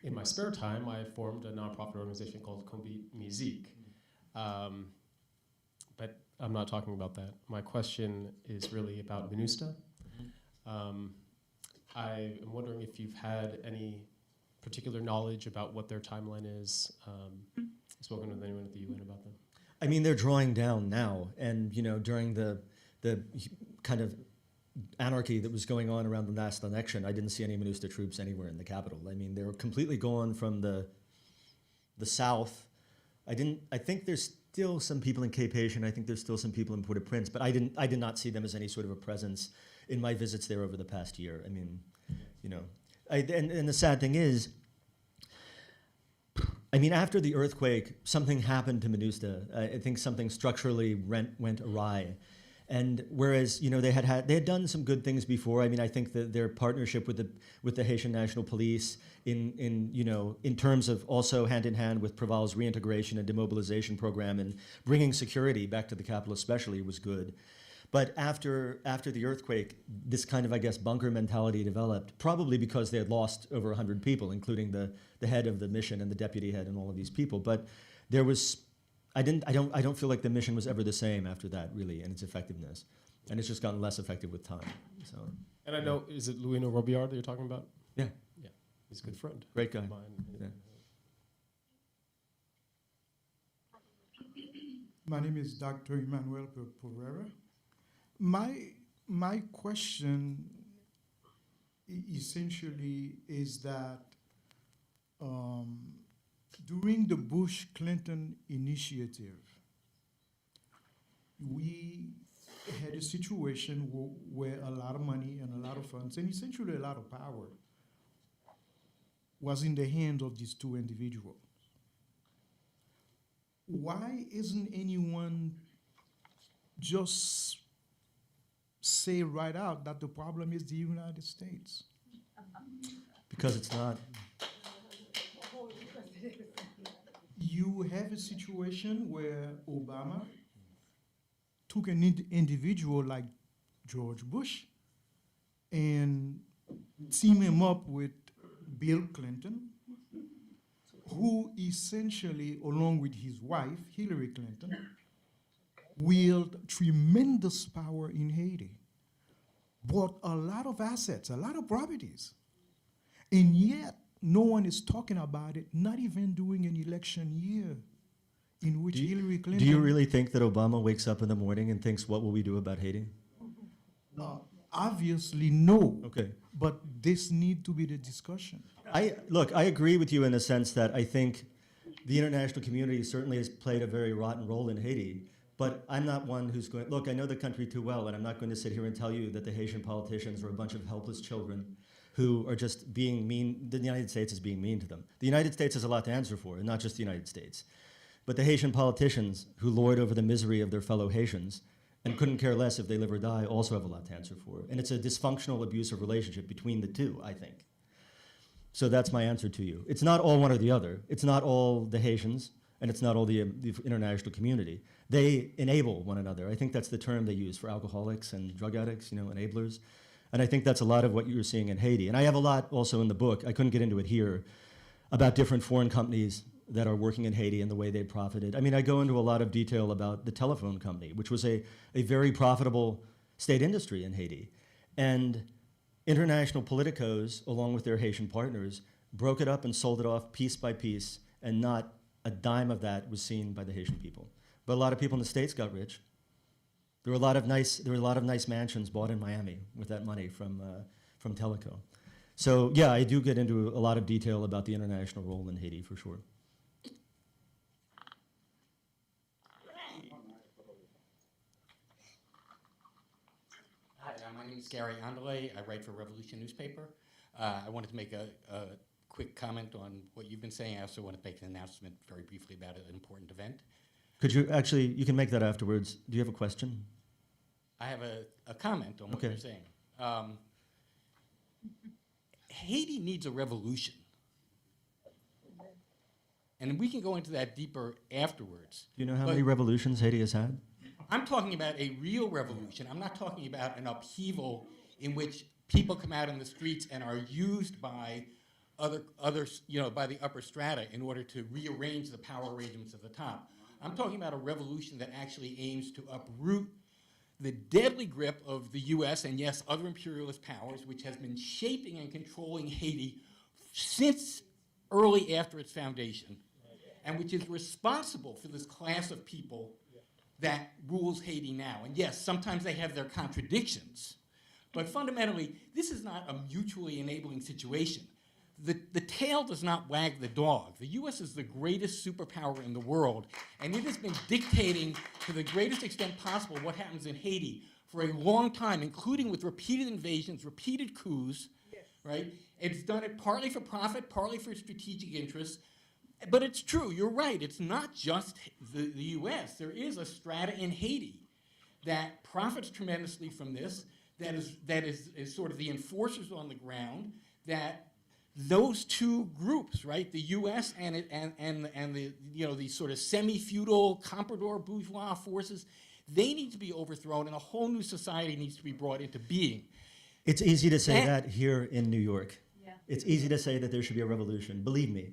Speaker 4: In my spare time, I formed a nonprofit organization called Combi Musique. But I'm not talking about that. My question is really about MINUSTA. I am wondering if you've had any particular knowledge about what their timeline is. Spoken with anyone at the UN about them?
Speaker 2: I mean, they're drawing down now, and you know, during the kind of anarchy that was going on around the last election, I didn't see any MINUSTA troops anywhere in the capital. I mean, they were completely gone from the south. I think there's still some people in Cape Haitian. I think there's still some people in Port-au-Prince, but I did not see them as any sort of a presence in my visits there over the past year. I mean, you know, and the sad thing is, I mean, after the earthquake, something happened to MINUSTA. I think something structurally went awry. And whereas, you know, they had done some good things before. I mean, I think that their partnership with the Haitian National Police in terms of also hand in hand with Proval's reintegration and demobilization program and bringing security back to the capital especially was good. But after the earthquake, this kind of, I guess, bunker mentality developed, probably because they had lost over 100 people, including the head of the mission and the deputy head and all of these people. But there was, I don't feel like the mission was ever the same after that, really, and its effectiveness. And it's just gotten less effective with time. So.
Speaker 4: And I know, is it Louino Robillard that you're talking about?
Speaker 2: Yeah.
Speaker 4: Yeah, he's a good friend.
Speaker 2: Great guy.
Speaker 4: Yeah.
Speaker 5: My name is Dr. Emmanuel Pereira. My question essentially is that during the Bush-Clinton initiative, we had a situation where a lot of money and a lot of funds and essentially a lot of power was in the hands of these two individuals. Why isn't anyone just say right out that the problem is the United States?
Speaker 2: Because it's not.
Speaker 5: You have a situation where Obama took an individual like George Bush and teamed him up with Bill Clinton, who essentially, along with his wife, Hillary Clinton, wield tremendous power in Haiti, bought a lot of assets, a lot of properties, and yet no one is talking about it, not even during an election year in which Hillary Clinton...
Speaker 2: Do you really think that Obama wakes up in the morning and thinks, what will we do about Haiti?
Speaker 5: Obviously, no.
Speaker 2: Okay.
Speaker 5: But this need to be the discussion.
Speaker 2: Look, I agree with you in the sense that I think the international community certainly has played a very rotten role in Haiti, but I'm not one who's going, look, I know the country too well, and I'm not going to sit here and tell you that the Haitian politicians are a bunch of helpless children who are just being mean. The United States is being mean to them. The United States has a lot to answer for, and not just the United States. But the Haitian politicians who lord over the misery of their fellow Haitians and couldn't care less if they live or die also have a lot to answer for. And it's a dysfunctional, abusive relationship between the two, I think. So that's my answer to you. It's not all one or the other. It's not all the Haitians, and it's not all the international community. They enable one another. I think that's the term they use for alcoholics and drug addicts, enablers. And I think that's a lot of what you're seeing in Haiti. And I have a lot also in the book, I couldn't get into it here, about different foreign companies that are working in Haiti and the way they profited. I mean, I go into a lot of detail about the telephone company, which was a very profitable state industry in Haiti. And international politicos, along with their Haitian partners, broke it up and sold it off piece by piece, and not a dime of that was seen by the Haitian people. But a lot of people in the States got rich. There were a lot of nice mansions bought in Miami with that money from Teleco. So yeah, I do get into a lot of detail about the international role in Haiti for sure.
Speaker 6: Hi, my name is Gary Andale. I write for Revolution newspaper. I wanted to make a quick comment on what you've been saying. I also want to make an announcement very briefly about an important event.
Speaker 2: Could you actually, you can make that afterwards. Do you have a question?
Speaker 6: I have a comment on what you're saying. Haiti needs a revolution. And we can go into that deeper afterwards.
Speaker 2: Do you know how many revolutions Haiti has had?
Speaker 6: I'm talking about a real revolution. I'm not talking about an upheaval in which people come out in the streets and are used by others, by the upper strata in order to rearrange the power arrangements at the top. I'm talking about a revolution that actually aims to uproot the deadly grip of the US and, yes, other imperialist powers, which has been shaping and controlling Haiti since early after its foundation, and which is responsible for this class of people that rules Haiti now. And yes, sometimes they have their contradictions, but fundamentally, this is not a mutually enabling situation. The tail does not wag the dog. The US is the greatest superpower in the world, and it has been dictating to the greatest extent possible what happens in Haiti for a long time, including with repeated invasions, repeated coups, right? It's done it partly for profit, partly for strategic interests, but it's true, you're right, it's not just the US. There is a strata in Haiti that profits tremendously from this, that is sort of the enforcers on the ground, that those two groups, right, the U.S. and the these sort of semi-feudal comprador bourgeois forces, they need to be overthrown, and a whole new society needs to be brought into being.
Speaker 2: It's easy to say that here in New York.
Speaker 1: Yeah.
Speaker 2: It's easy to say that there should be a revolution. Believe me.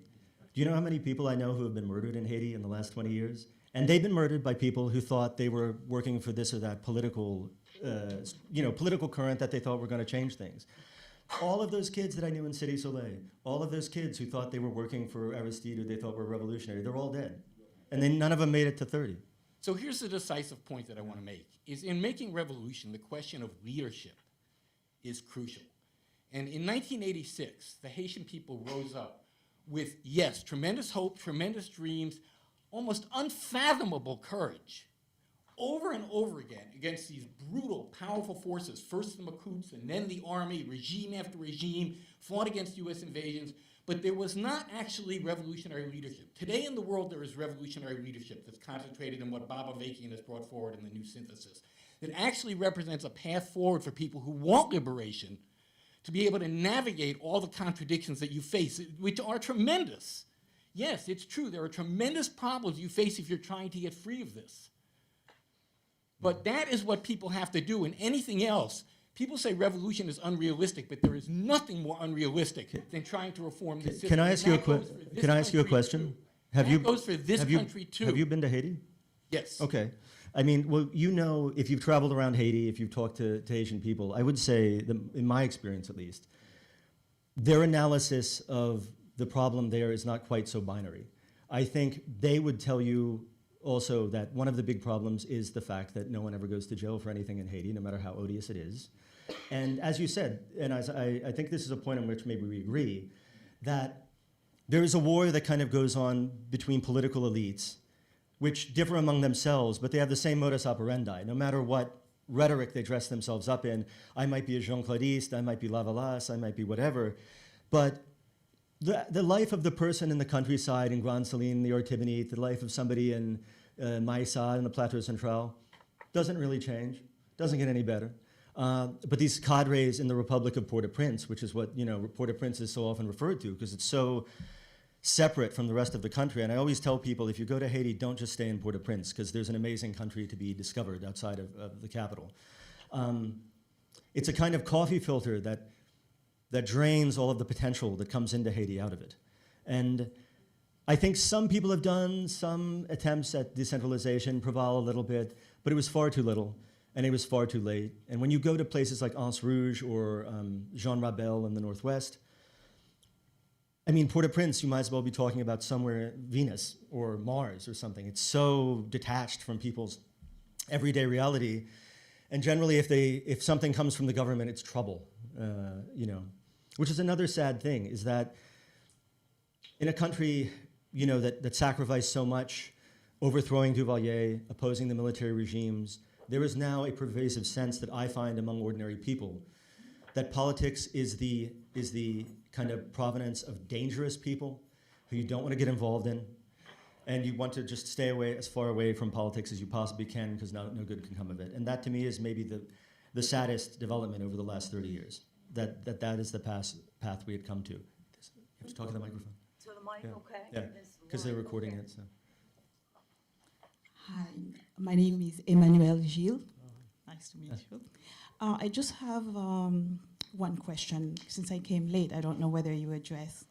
Speaker 2: Do you know how many people I know who have been murdered in Haiti in the last 20 years? And they've been murdered by people who thought they were working for this or that political current that they thought were going to change things. All of those kids that I knew in Cité Soleil, all of those kids who thought they were working for Aristide, who they thought were revolutionary, they're all dead. And then none of them made it to 30.
Speaker 6: So here's the decisive point that I want to make, is in making revolution, the question of leadership is crucial. And in 1986, the Haitian people rose up with, yes, tremendous hope, tremendous dreams, almost unfathomable courage, over and over again against these brutal, powerful forces, first the Makuts and then the army, regime after regime, fought against US invasions, but there was not actually revolutionary leadership. Today in the world there is revolutionary leadership that's concentrated in what Bob Avakian has brought forward in the New Synthesis, that actually represents a path forward for people who want liberation to be able to navigate all the contradictions that you face, which are tremendous. Yes, it's true, there are tremendous problems you face if you're trying to get free of this. But that is what people have to do, and anything else, people say revolution is unrealistic, but there is nothing more unrealistic than trying to reform this system.
Speaker 2: Can I ask you a question?
Speaker 6: That goes for this country too.
Speaker 2: Have you been to Haiti?
Speaker 6: Yes.
Speaker 2: Okay. I mean, well, if you've traveled around Haiti, if you've talked to Haitian people, I would say, in my experience at least, their analysis of the problem there is not quite so binary. I think they would tell you also that one of the big problems is the fact that no one ever goes to jail for anything in Haiti, no matter how odious it is. And as you said, and as I think this is a point on which maybe we agree, that there is a war that kind of goes on between political elites, which differ among themselves, but they have the same modus operandi. No matter what rhetoric they dress themselves up in. I might be a Jean-Claudiste, I might be Lavalas, I might be whatever, but the life of the person in the countryside in Grand Saline, the Ortibonite, the life of somebody in Maïssa in the Plateau Central doesn't really change, doesn't get any better. But these cadres in the Republic of Port-au-Prince, which is what Port-au-Prince is so often referred to, because it's so separate from the rest of the country. And I always tell people, if you go to Haiti, don't just stay in Port-au-Prince, because there's an amazing country to be discovered outside of the capital. It's a kind of coffee filter that drains all of the potential that comes into Haiti out of it. And I think some people have done some attempts at decentralization, Proval a little bit, but it was far too little, and it was far too late. And when you go to places like Anse Rouge or Jean Rabel in the Northwest, I mean, Port-au-Prince, you might as well be talking about somewhere Venus or Mars or something. It's so detached from people's everyday reality. And generally, if something comes from the government, it's trouble, which is another sad thing, is that in a country, that sacrificed so much, overthrowing Duvalier, opposing the military regimes, there is now a pervasive sense that I find among ordinary people that politics is the kind of provenance of dangerous people who you don't want to get involved in, and you want to just stay away, as far away from politics as you possibly can, because no good can come of it. And that, to me, is maybe the saddest development over the last 30 years, that is the path we had come to. You have to talk to the microphone.
Speaker 7: So the mic,
Speaker 2: Yeah.
Speaker 7: okay?
Speaker 2: Yeah, because they're recording it. So.
Speaker 8: Hi, my name is Emmanuel Gilles. Nice to meet you. I just have one question. Since I came late, I don't know whether you address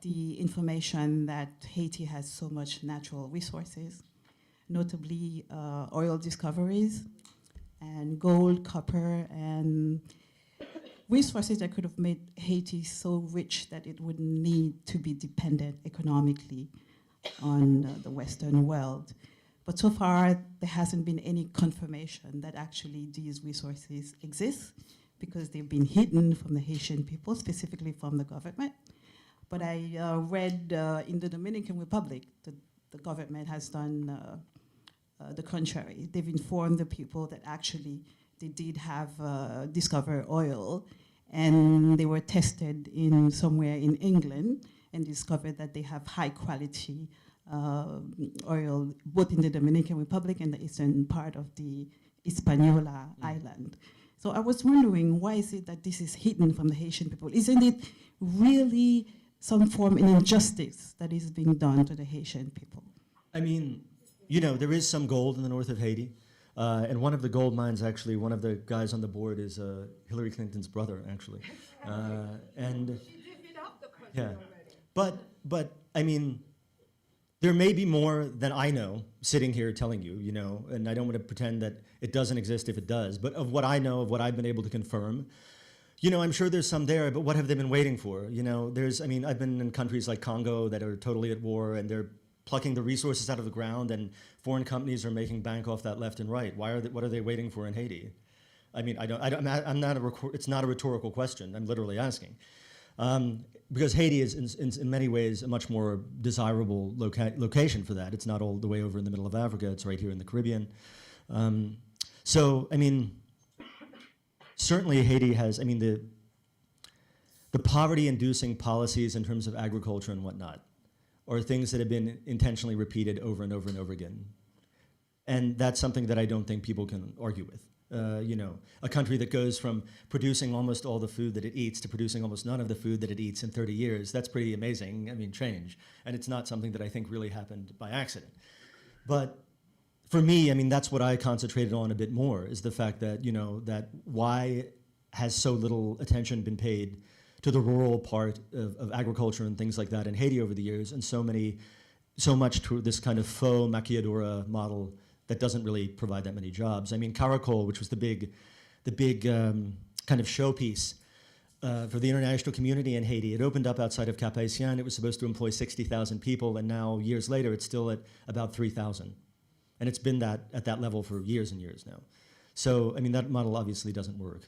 Speaker 8: the information that Haiti has so much natural resources, notably oil discoveries and gold, copper, and resources that could have made Haiti so rich that it wouldn't need to be dependent economically on the Western world. But so far, there hasn't been any confirmation that actually these resources exist, because they've been hidden from the Haitian people, specifically from the government. But I read in the Dominican Republic that the government has done the contrary. They've informed the people that actually they did have discovered oil, and they were tested in somewhere in England and discovered that they have high quality oil, both in the Dominican Republic and the eastern part of the Hispaniola island. So I was wondering, why is it that this is hidden from the Haitian people? Isn't it really some form of injustice that is being done to the Haitian people?
Speaker 2: I mean, there is some gold in the north of Haiti. And one of the gold mines, actually, one of the guys on the board is Hillary Clinton's brother, actually. And yeah, but I mean, there may be more than I know sitting here telling you, and I don't want to pretend that it doesn't exist if it does, but of what I know, of what I've been able to confirm, I'm sure there's some there, but what have they been waiting for? I've been in countries like Congo that are totally at war, and they're plucking the resources out of the ground, and foreign companies are making bank off that left and right. What are they waiting for in Haiti? I mean, it's not a rhetorical question. I'm literally asking. Because Haiti is, in many ways, a much more desirable location for that. It's not all the way over in the middle of Africa. It's right here in the Caribbean. Certainly Haiti has, the poverty-inducing policies in terms of agriculture and whatnot are things that have been intentionally repeated over and over and over again. And that's something that I don't think people can argue with. A country that goes from producing almost all the food that it eats to producing almost none of the food that it eats in 30 years, that's pretty amazing, change. And it's not something that I think really happened by accident. But for me, that's what I concentrated on a bit more, is the fact that, that why has so little attention been paid to the rural part of agriculture and things like that in Haiti over the years, and so much to this kind of faux maquiladora model that doesn't really provide that many jobs. Caracol, which was the big kind of showpiece for the international community in Haiti, it opened up outside of Cap-Haïtien. It was supposed to employ 60,000 people, and now, years later, it's still at about 3,000. And it's been at that level for years and years now. So, that model obviously doesn't work.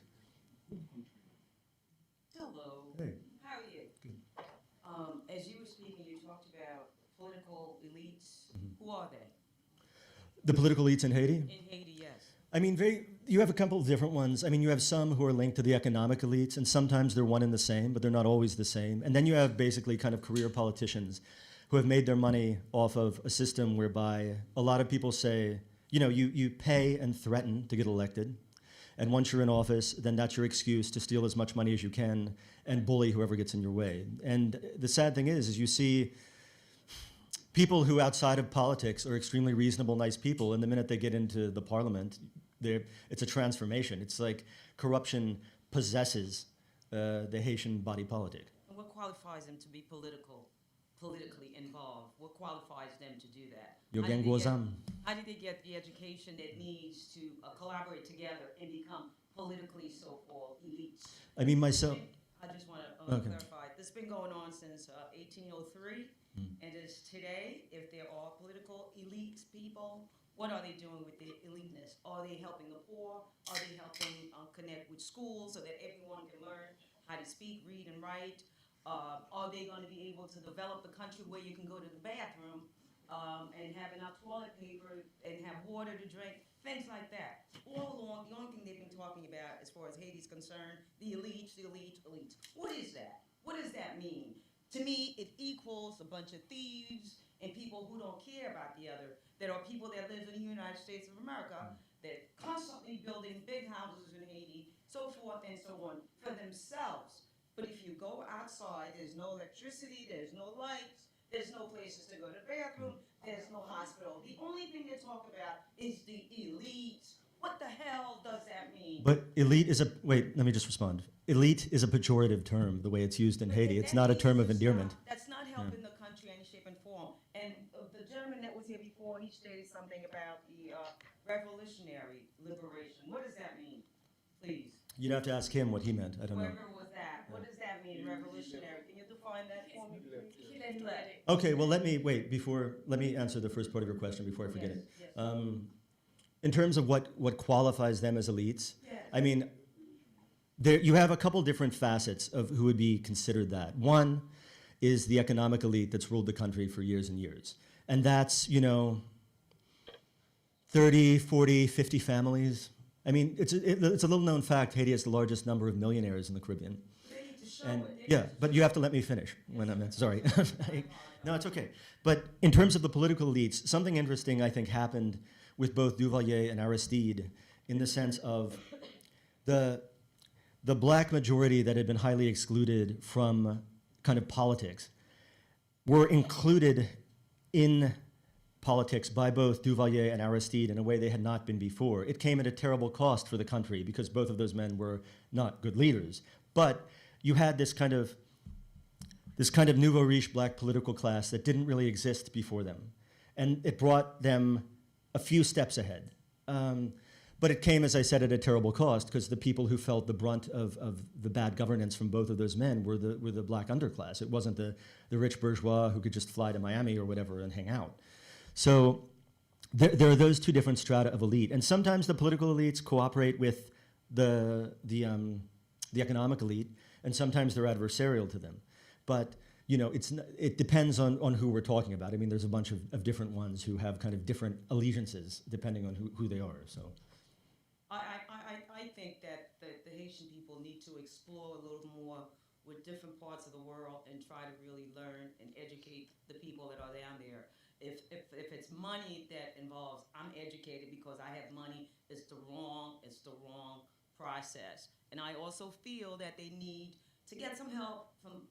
Speaker 7: Hello.
Speaker 2: Hey.
Speaker 7: How are you? Good. As you were speaking, you talked about political elites.
Speaker 2: Mm-hmm.
Speaker 7: Who are they?
Speaker 2: The political elites in Haiti?
Speaker 7: In Haiti, yes.
Speaker 2: You have a couple of different ones. I mean, you have some who are linked to the economic elites, and sometimes they're one and the same, but they're not always the same. And then you have basically kind of career politicians who have made their money off of a system whereby a lot of people say, you know, you pay and threaten to get elected. And once you're in office, then that's your excuse to steal as much money as you can and bully whoever gets in your way. And the sad thing is you see people who outside of politics are extremely reasonable, nice people, and the minute they get into the parliament, it's a transformation. It's like corruption possesses the Haitian body politic.
Speaker 7: And what qualifies them to be politically involved? What qualifies them to do that? How do they get the education that needs to collaborate together and become politically so-called elites?
Speaker 2: I mean, myself.
Speaker 7: I just want to clarify. This has been going on since 1803, and it is today. If they're all political elite people, what are they doing with the eliteness? Are they helping the poor? Are they helping connect with schools so that everyone can learn how to speak, read, and write? Are they going to be able to develop the country where you can go to the bathroom and have enough toilet paper and have water to drink? Things like that. All along, the only thing they've been talking about as far as Haiti's concerned, the elites, the elites, elites. What is that? What does that mean? To me, it equals a bunch of thieves and people who don't care about the other. There are people that live in the United States of America that constantly building big houses in Haiti, so forth and so on, for themselves. But if you go outside, there's no electricity, there's no lights, there's no places to go to the bathroom, there's no hospital. The only thing they talk about is the elites. What the hell does that mean?
Speaker 2: But elite is wait, let me just respond. Elite is a pejorative term, the way it's used in Haiti. It's not a term of endearment.
Speaker 7: That's not helping the country in any shape and form. And the gentleman that was here before, he stated something about the revolutionary liberation. What does that mean, please?
Speaker 2: You'd have to ask him what he meant. I don't know.
Speaker 7: Whoever was that, what does that mean, revolutionary? Can you define that for me, please?
Speaker 1: He left.
Speaker 2: Okay, well, let me answer the first part of your question before I forget it.
Speaker 7: Yes.
Speaker 2: In terms of what qualifies them as elites,
Speaker 7: Yes.
Speaker 2: I mean, you have a couple different facets of who would be considered that. One is the economic elite that's ruled the country for years and years. And that's, 30, 40, 50 families. I mean, it's a little known fact, Haiti has the largest number of millionaires in the Caribbean.
Speaker 7: They need to show
Speaker 2: And
Speaker 7: it.
Speaker 2: yeah, but you have to let me finish when I'm sorry. No, it's okay. But in terms of the political elites, something interesting I think happened with both Duvalier and Aristide in the sense of the black majority that had been highly excluded from kind of politics were included in politics by both Duvalier and Aristide in a way they had not been before. It came at a terrible cost for the country because both of those men were not good leaders. But you had this kind of nouveau riche black political class that didn't really exist before them. And it brought them a few steps ahead. But it came, as I said, at a terrible cost because the people who felt the brunt of the bad governance from both of those men were the black underclass. It wasn't the rich bourgeois who could just fly to Miami or whatever and hang out. So there are those two different strata of elite. And sometimes the political elites cooperate with the economic elite, and sometimes they're adversarial to them. But it depends on who we're talking about. I mean, there's a bunch of different ones who have kind of different allegiances depending on who they are. So,
Speaker 7: I think that the Haitian people need to explore a little more with different parts of the world and try to really learn and educate the people that are down there. If it's money that involves, I'm educated because I have money, it's the wrong process. And I also feel that they need to get some help from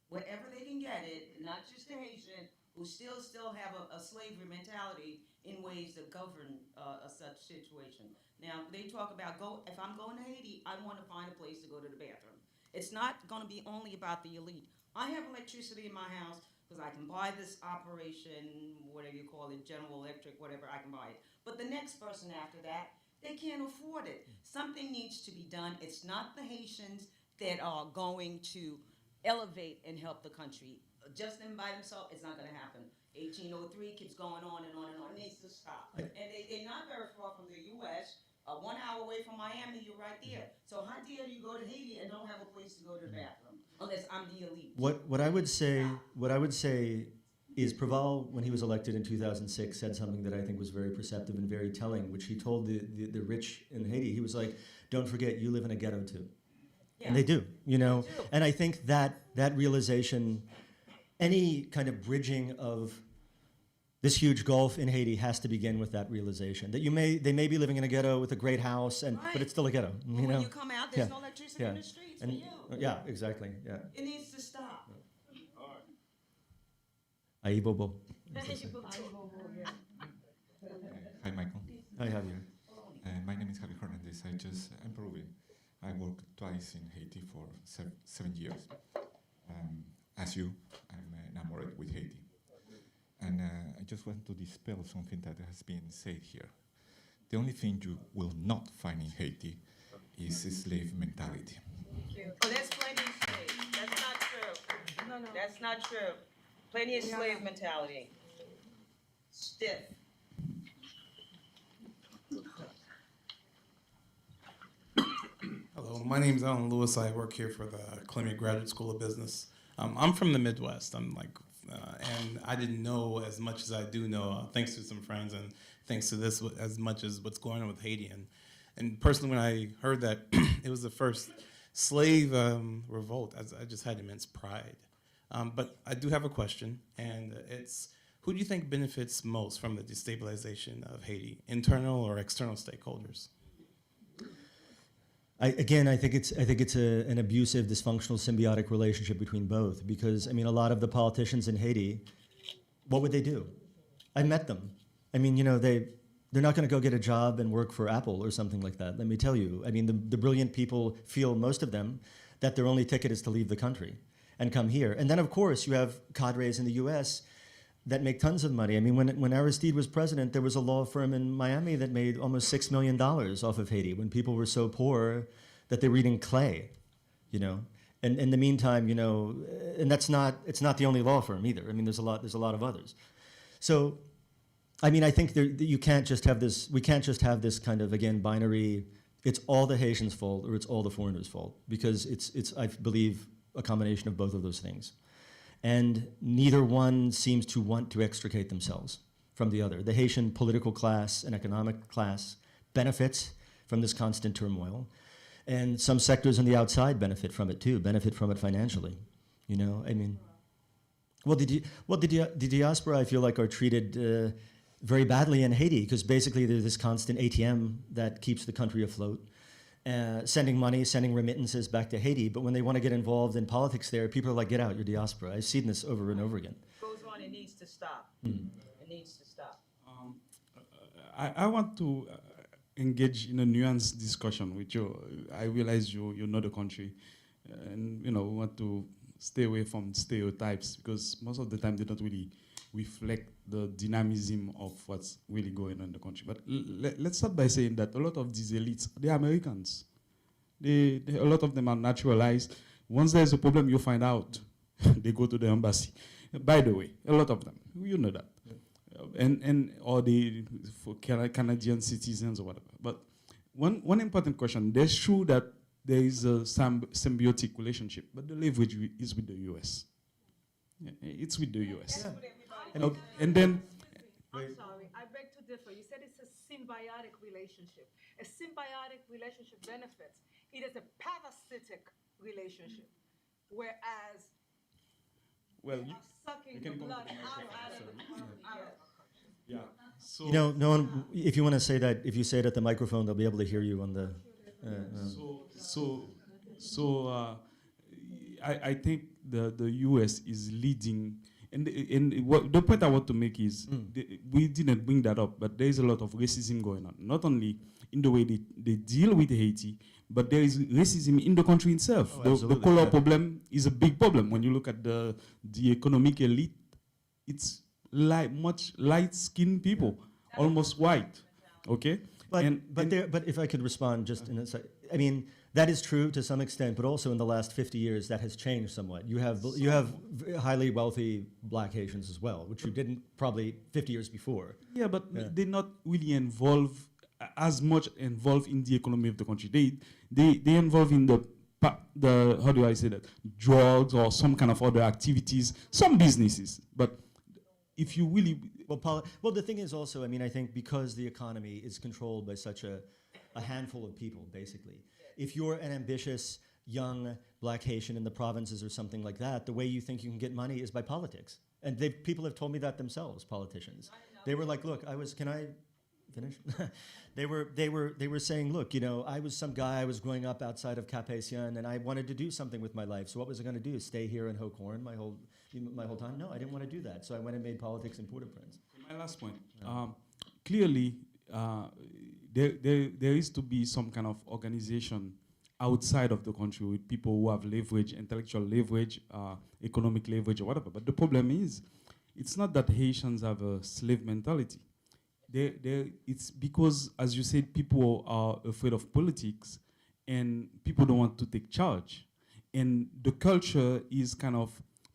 Speaker 7: wherever they can get it, not just the Haitian, who still have a slavery mentality in ways that govern such situation. Now, they talk about, if I'm going to Haiti, I want to find a place to go to the bathroom. It's not going to be only about the elite. I have electricity in my house because I can buy this operation, whatever you call it, General Electric, whatever, I can buy it. But the next person after that, they can't afford it. Something needs to be done. It's not the Haitians that are going to elevate and help the country. Just them by themselves, it's not going to happen. 1803 keeps going on and on and on. It needs to stop. And they're not very far from the U.S. 1 hour away from Miami, you're right there. So how dare you go to Haiti and don't have a place to go to the bathroom? Unless I'm the elite.
Speaker 2: what I would say is Preval, when he was elected in 2006, said something that I think was very perceptive and very telling, which he told the rich in Haiti. He was like, don't forget, you live in a ghetto too.
Speaker 7: Yeah.
Speaker 2: And they do, you know?
Speaker 7: They do.
Speaker 2: And I think that realization, any kind of bridging of this huge gulf in Haiti has to begin with that realization that they may be living in a ghetto with a great house,
Speaker 7: Right.
Speaker 2: but it's still a ghetto.
Speaker 7: But
Speaker 2: You know?
Speaker 7: when you come out, there's
Speaker 2: Yeah.
Speaker 7: no electricity
Speaker 2: Yeah.
Speaker 7: in the streets
Speaker 2: And
Speaker 7: for you.
Speaker 2: yeah, exactly. Yeah.
Speaker 7: It needs to stop.
Speaker 2: Ahi bobo.
Speaker 9: Hi, Michael.
Speaker 2: Hi, Javier.
Speaker 9: My name is Javier Hernandez. I'm Peruvian. I worked twice in Haiti for 7 years. As you, I'm enamored with Haiti. And I just want to dispel something that has been said here. The only thing you will not find in Haiti is a slave mentality.
Speaker 7: Oh, there's plenty of slaves. That's not true. No. That's not true. Plenty of slave mentality. Stiff.
Speaker 10: Hello, my name is Alan Lewis. I work here for the Columbia Graduate School of Business. I'm from the Midwest. And I didn't know as much as I do know, thanks to some friends and thanks to this, as much as what's going on with Haiti. And personally, when I heard that it was the first slave revolt, I just had immense pride. But I do have a question, and it's, who do you think benefits most from the destabilization of Haiti, internal or external stakeholders?
Speaker 2: I think it's an abusive, dysfunctional, symbiotic relationship between both. Because I mean, a lot of the politicians in Haiti, what would they do? I met them. I mean, you know, they're not going to go get a job and work for Apple or something like that. Let me tell you. I mean, the brilliant people feel, most of them, that their only ticket is to leave the country and come here. And then, of course, you have cadres in the U.S. that make tons of money. I mean, when Aristide was president, there was a law firm in Miami that made almost $6 million off of Haiti when people were so poor that they were eating clay, you know. And in the meantime, you know, and it's not the only law firm either. I mean, there's a lot of others. So, I mean, I think we can't just have this kind of, again, binary, it's all the Haitians' fault or it's all the foreigners' fault, because it's I believe, a combination of both of those things. And neither one seems to want to extricate themselves from the other. The Haitian political class and economic class benefits from this constant turmoil. And some sectors on the outside benefit from it too, benefit from it financially. You know, I mean, the diaspora, I feel like, are treated very badly in Haiti, because basically there's this constant ATM that keeps the country afloat. Sending money, sending remittances back to Haiti, but when they want to get involved in politics there, people are like, get out, you're diaspora. I've seen this over and over again.
Speaker 7: Goes on, it needs to stop. It needs to stop.
Speaker 3: I want to engage in a nuanced discussion with you. I realize you know the country, and you know, we want to stay away from stereotypes, because most of the time they don't really reflect the dynamism of what's really going on in the country. But let's start by saying that a lot of these elites, they're Americans. A lot of them are naturalized. Once there's a problem, you find out. They go to the embassy. By the way, a lot of them, you know that. Or for Canadian citizens or whatever. But one important question, there's true that there is a symbiotic relationship, but the leverage is with the US. Yeah, it's with the US.
Speaker 7: Yeah.
Speaker 3: And then,
Speaker 11: I'm sorry, I beg to differ. You said it's a symbiotic relationship. A symbiotic relationship benefits. It is a parasitic relationship, whereas
Speaker 3: well,
Speaker 11: they are sucking the blood out of the
Speaker 3: yeah. So
Speaker 2: You know, no one, if you want to say that, if you say it at the microphone, they'll be able to hear you on the...
Speaker 3: I think the US is leading, and what the point I want to make is we didn't bring that up, but there is a lot of racism going on, not only in the way they deal with Haiti, but there is racism in the country itself. The color problem is a big problem. When you look at the economic elite, it's much light-skinned people, almost white. Okay.
Speaker 2: But if I could respond just in a second, I mean, that is true to some extent, but also in the last 50 years, that has changed somewhat. You have highly wealthy black Haitians as well, which you didn't probably 50 years before.
Speaker 3: Yeah, but they're not really involved in the economy of the country. They involve in the how do I say that, drugs or some kind of other activities, some businesses, but if you really,
Speaker 2: Well, the thing is also, I mean, I think because the economy is controlled by such a handful of people, basically, if you're an ambitious young black Haitian in the provinces or something like that, the way you think you can get money is by politics. And people have told me that themselves, politicians. They were like, look, can I finish? they were saying, look, you know, I was some guy, I was growing up outside of Cap Haitien, and I wanted to do something with my life. So what was I going to do? Stay here in Hocorn my whole time? No, I didn't want to do that. So I went and made politics in Port-au-Prince.
Speaker 3: my last point, clearly, there is to be some kind of organization outside of the country with people who have leverage, intellectual leverage, economic leverage, or whatever. But the problem is, it's not that Haitians have a slave mentality. It's because, as you said, people are afraid of politics, and people don't want to take charge. And the culture is kind of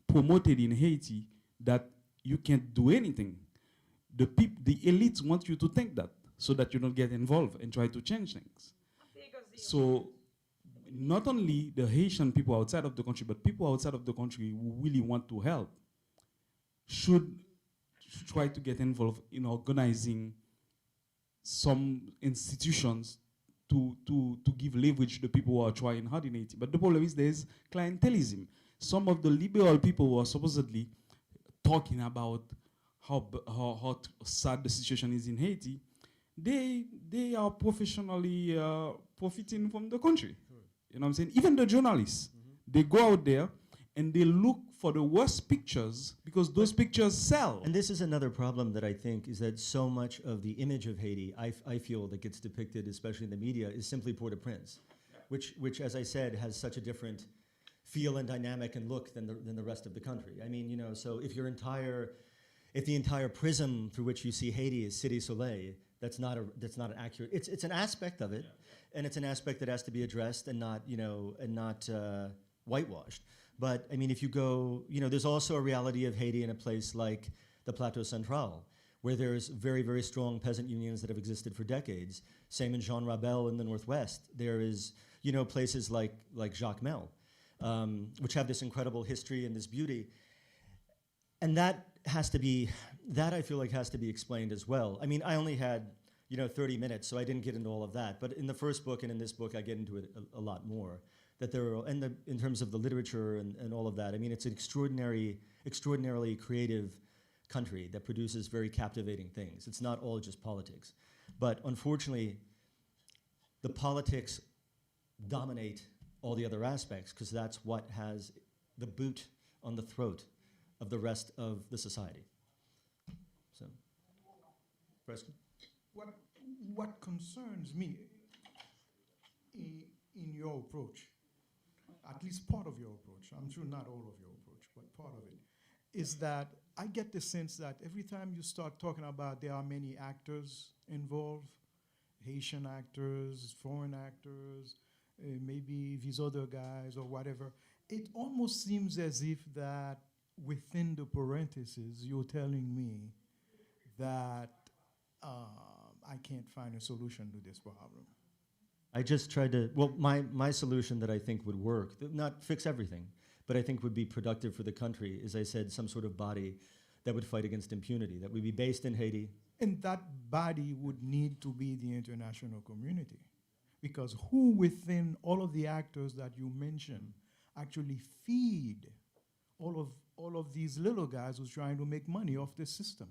Speaker 3: promoted in Haiti that you can't do anything. The elites want you to think that, so that you don't get involved and try to change things. So not only the Haitian people outside of the country, but people outside of the country who really want to help should try to get involved in organizing some institutions to give leverage to the people who are trying hard in Haiti. But the problem is there's clientelism. Some of the liberal people who are supposedly talking about how sad the situation is in Haiti, they are professionally profiting from the country. You know what I'm saying? Even the journalists, they go out there and they look for the worst pictures because those pictures sell.
Speaker 2: And this is another problem that I think is that so much of the image of Haiti, I feel, that gets depicted, especially in the media, is simply Port-au-Prince, which, as I said, has such a different feel and dynamic and look than the rest of the country. I mean, you know, so if the entire prism through which you see Haiti is Cité Soleil, that's not an accurate. It's an aspect of it, and it's an aspect that has to be addressed and not whitewashed. But I mean, if you go, you know, there's also a reality of Haiti in a place like the Plateau Central, where there's very, very strong peasant unions that have existed for decades. Same in Jean Rabel in the Northwest. There is, you know, places like Jacques Mel, which have this incredible history and this beauty. And that I feel like has to be explained as well. I mean, I only had, you know, 30 minutes, so I didn't get into all of that. But in the first book and in this book, I get into it a lot more. That there are, and in terms of the literature and all of that, I mean, it's an extraordinarily creative country that produces very captivating things. It's not all just politics. But unfortunately, the politics dominate all the other aspects because that's what has the boot on the throat of the rest of the society. So, Preston?
Speaker 5: What concerns me in your approach, at least part of your approach, I'm sure not all of your approach, but part of it, is that I get the sense that every time you start talking about there are many actors involved, Haitian actors, foreign actors, maybe these other guys or whatever, it almost seems as if that within the parentheses you're telling me that I can't find a solution to this problem.
Speaker 2: I just tried to, well, my solution that I think would work, not fix everything, but I think would be productive for the country, is I said some sort of body that would fight against impunity, that would be based in Haiti.
Speaker 5: And that body would need to be the international community. Because who within all of the actors that you mentioned actually feed all of these little guys who's trying to make money off this system?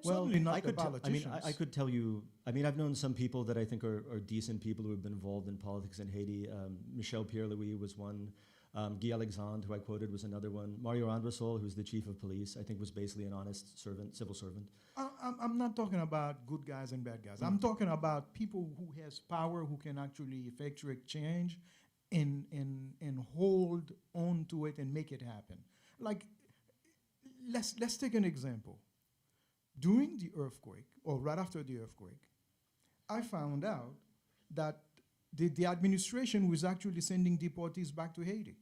Speaker 2: Well,
Speaker 5: certainly not
Speaker 2: I
Speaker 5: the
Speaker 2: could
Speaker 5: politicians.
Speaker 2: I could tell you, I mean, I've known some people that I think are decent people who have been involved in politics in Haiti. Michel Pierre-Louis was one. Guy Alexandre, who I quoted, was another one. Mario Andresol, who's the chief of police, I think was basically an honest servant, civil servant.
Speaker 5: I'm not talking about good guys and bad guys. I'm talking about people who has power, who can actually effectuate change and hold on to it and make it happen. Like, let's take an example. During the earthquake, or right after the earthquake, I found out that the administration was actually sending deportees back to Haiti.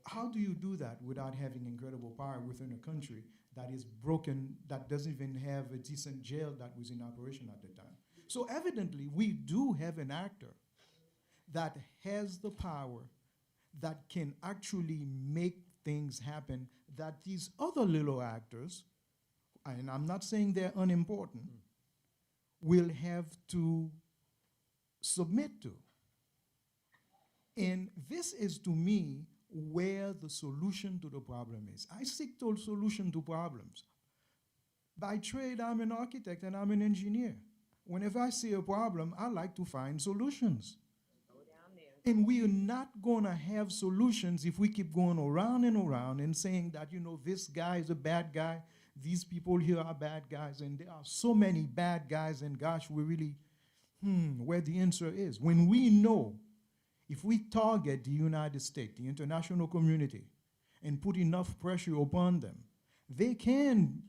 Speaker 5: How do you do that without having incredible power within a country that is broken, that doesn't even have a decent jail that was in operation at the time? So evidently, we do have an actor that has the power that can actually make things happen that these other little actors, and I'm not saying they're unimportant, will have to submit to. And this is, to me, where the solution to the problem is. I seek the solution to problems. By trade, I'm an architect and I'm an engineer. Whenever I see a problem, I like to find solutions. And we are not going to have solutions if we keep going around and saying that, you know, this guy is a bad guy, these people here are bad guys, and there are so many bad guys, and gosh, we really, where the answer is. When we know, if we target the United States, the international community, and put enough pressure upon them, they can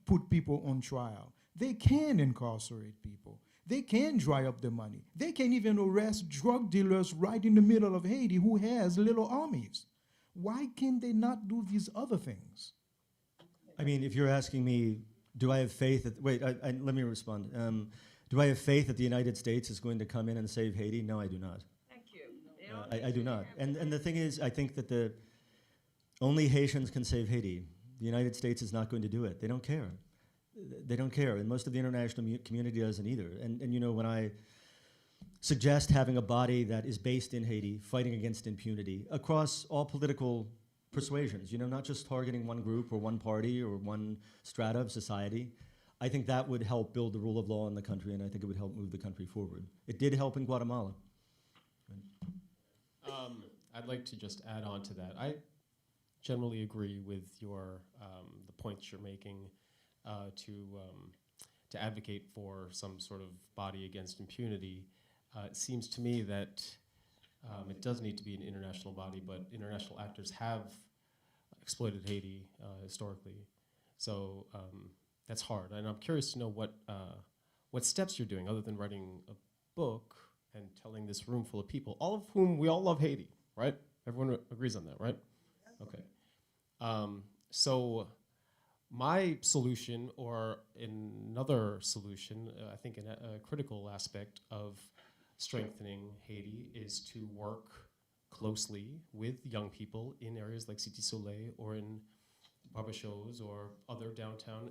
Speaker 5: put people on trial. They can incarcerate people. They can dry up the money. They can even arrest drug dealers right in the middle of Haiti who has little armies. Why can they not do these other things?
Speaker 2: I mean, if you're asking me, do I have faith that, wait, let me respond. Do I have faith that the United States is going to come in and save Haiti? No, I do not.
Speaker 11: Thank you.
Speaker 2: I do not. And the thing is, I think that only Haitians can save Haiti. The United States is not going to do it. They don't care. They don't care, and most of the international community doesn't either. And you know, when I suggest having a body that is based in Haiti, fighting against impunity across all political persuasions, you know, not just targeting one group or one party or one strata of society, I think that would help build the rule of law in the country, and I think it would help move the country forward. It did help in Guatemala.
Speaker 4: I'd like to just add on to that. I generally agree with your the points you're making. To advocate for some sort of body against impunity. It seems to me that it does need to be an international body, but international actors have exploited Haiti historically. So that's hard. And I'm curious to know what steps you're doing other than writing a book and telling this room full of people, all of whom we all love Haiti, right? Everyone agrees on that, right? Okay. So my solution, or another solution, I think a critical aspect of strengthening Haiti is to work closely with young people in areas like Cité Soleil or in Barbachos or other downtown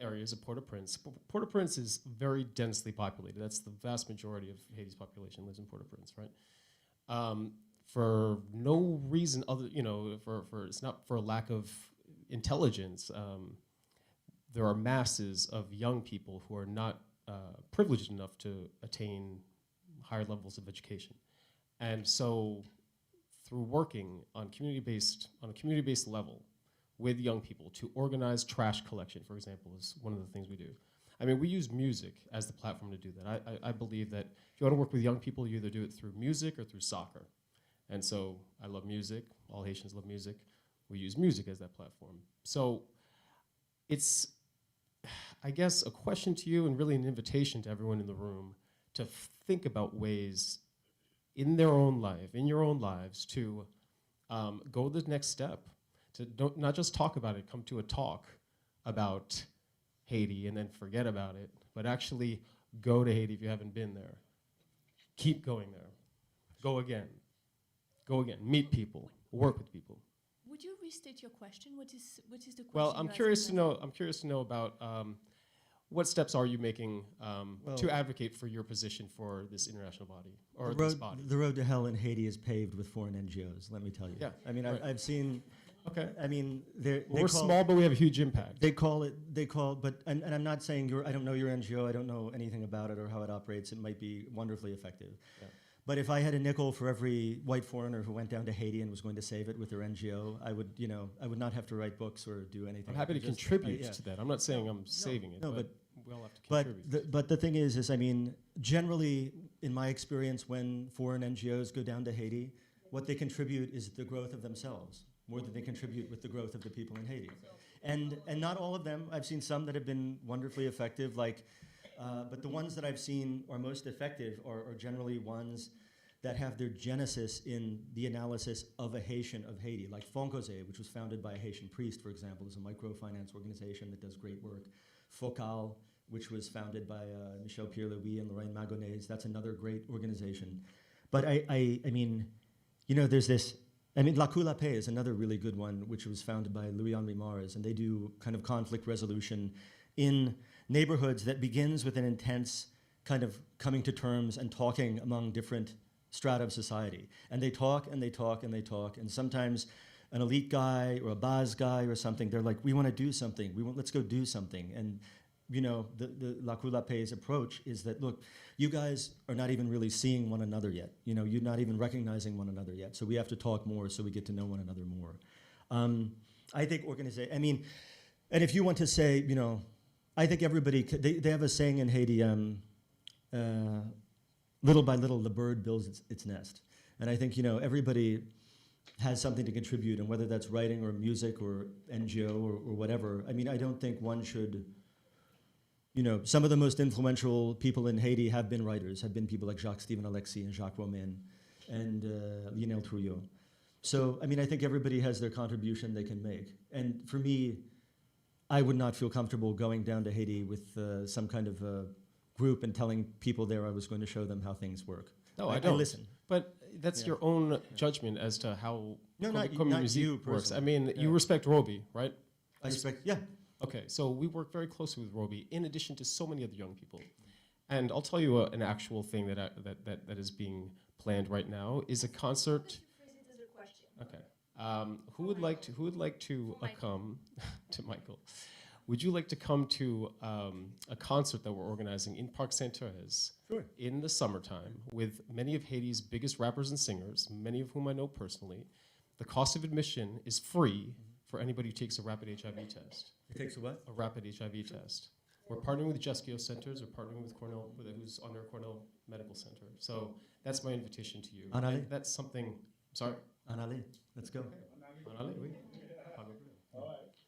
Speaker 4: areas of Port-au-Prince. Port-au-Prince is very densely populated. That's the vast majority of Haiti's population lives in Port-au-Prince, right? For no reason other, you know, for it's not for a lack of intelligence. There are masses of young people who are not privileged enough to attain higher levels of education. And so through working on a community-based level with young people to organize trash collection, for example, is one of the things we do. I mean, we use music as the platform to do that. I believe that if you want to work with young people, you either do it through music or through soccer. And so I love music. All Haitians love music. We use music as that platform. So it's, I guess, a question to you and really an invitation to everyone in the room to think about ways in their own life, in your own lives, to go the next step, to not just talk about it, come to a talk about Haiti and then forget about it, but actually go to Haiti if you haven't been there. Keep going there. Go again. Go again. Meet people. Work with people.
Speaker 1: Would you restate your question? What is the question?
Speaker 4: Well, I'm curious to know. I'm curious to know about what steps are you making to advocate for your position for this international body or this body?
Speaker 2: The road to hell in Haiti is paved with foreign NGOs. Let me tell you.
Speaker 4: Yeah,
Speaker 2: I mean,
Speaker 4: right.
Speaker 2: I've seen.
Speaker 4: Okay.
Speaker 2: I mean,
Speaker 4: we're small, but we have a huge impact.
Speaker 2: And I'm not saying I don't know your NGO. I don't know anything about it or how it operates. It might be wonderfully effective. Yeah. But if I had a nickel for every white foreigner who went down to Haiti and was going to save it with their NGO, I would not have to write books or do anything.
Speaker 4: I'm happy to contribute to that. I'm not saying I'm saving it, but we all have to contribute.
Speaker 2: But the thing is, I mean, generally, in my experience, when foreign NGOs go down to Haiti, what they contribute is the growth of themselves, more than they contribute with the growth of the people in Haiti. And not all of them. I've seen some that have been wonderfully effective, but the ones that I've seen are most effective are generally ones that have their genesis in the analysis of a Haitian of Haiti, like Foncosé, which was founded by a Haitian priest, for example, is a microfinance organization that does great work. Focal, which was founded by Michel Pierre-Louis and Lorraine Magonnaise, that's another great organization. But I mean, you know, there's this I mean, La Coup La Paix is another really good one, which was founded by Louis-Henri Mars, and they do kind of conflict resolution in neighborhoods that begins with an intense kind of coming to terms and talking among different strata of society. And they talk and they talk and they talk, and sometimes an elite guy or a baz guy or something, they're like, we want to do something, let's go do something. And you know, the La Coup La Paix's approach is that, look, you guys are not even really seeing one another yet. You know, you're not even recognizing one another yet. So we have to talk more so we get to know one another more. I think I mean, and if you want to say, you know, I think everybody, they have a saying in Haiti, little by little, the bird builds its nest. And I think, you know, everybody has something to contribute, and whether that's writing or music or NGO or whatever. I mean, I don't think one should, you know, some of the most influential people in Haiti have been writers, have been people like Jacques-Stephen Alexis and Jacques Romain and Lionel Trouillot. So, I mean, I think everybody has their contribution they can make. And for me, I would not feel comfortable going down to Haiti with some kind of group and telling people there I was going to show them how things work.
Speaker 4: No, I don't.
Speaker 2: I listen.
Speaker 4: But that's your own judgment as to how
Speaker 2: not
Speaker 4: music
Speaker 2: you
Speaker 4: works. I
Speaker 2: personally.
Speaker 4: mean, you respect Roby, right?
Speaker 2: I respect, yeah.
Speaker 4: Okay, so we work very closely with Roby, in addition to so many other young people. And I'll tell you an actual thing that is being planned right now is a concert. Okay. Who would like to come to Michael? Would you like to come to a concert that we're organizing in Parc Saint-Thérèse in the summertime with many of Haiti's biggest rappers and singers, many of whom I know personally? The cost of admission is free for anybody who takes a rapid HIV test.
Speaker 2: It takes a what?
Speaker 4: A rapid HIV test. We're partnering with Jeskio Centers. We're partnering with Cornell, who's under Cornell Medical Center. So that's my invitation to you.
Speaker 2: Anale?
Speaker 4: That's something. Sorry.
Speaker 2: Anale, let's go.
Speaker 4: Anale, oui.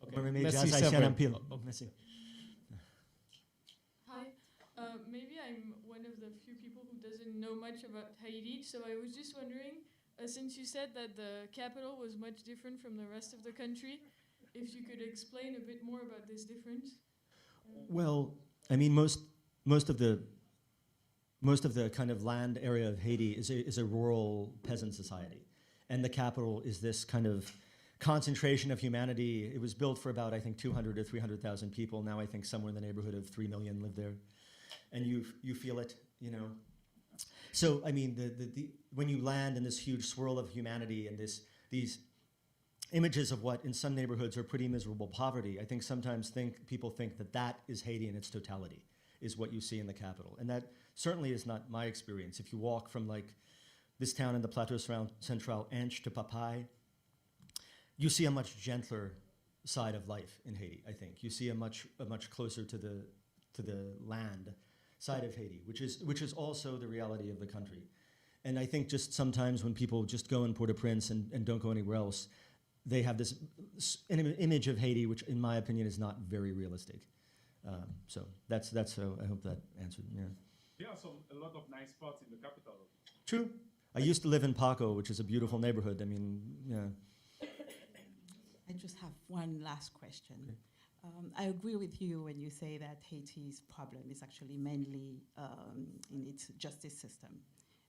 Speaker 2: Okay.
Speaker 4: Merci,
Speaker 2: Jazz
Speaker 4: Severin.
Speaker 2: Haïtienne en Merci.
Speaker 12: Hi, maybe I'm one of the few people who doesn't know much about Haiti, so I was just wondering, since you said that the capital was much different from the rest of the country, if you could explain a bit more about this difference.
Speaker 2: Well, I mean, most of the kind of land area of Haiti is a rural peasant society, and the capital is this kind of concentration of humanity. It was built for about, I think, 200 or 300,000 people. Now I think somewhere in the neighborhood of 3 million live there, and you feel it, you know. So I mean, the when you land in this huge swirl of humanity and these images of what in some neighborhoods are pretty miserable poverty, I think sometimes people think that is Haiti in its totality, is what you see in the capital, and that certainly is not my experience. If you walk from like this town in the Plateau Central, Anche to Papai, you see a much gentler side of life in Haiti. I think you see a much closer to the land side of Haiti, which is also the reality of the country. And I think just sometimes when people just go in Port-au-Prince and don't go anywhere else, they have this image of Haiti, which in my opinion is not very realistic. So that's so I hope that answered. Yeah.
Speaker 13: There are a lot of nice spots in the capital.
Speaker 2: True. I used to live in Paco, which is a beautiful neighborhood. I mean, yeah.
Speaker 8: I just have one last question. Okay. I agree with you when you say that Haiti's problem is actually mainly in its justice system,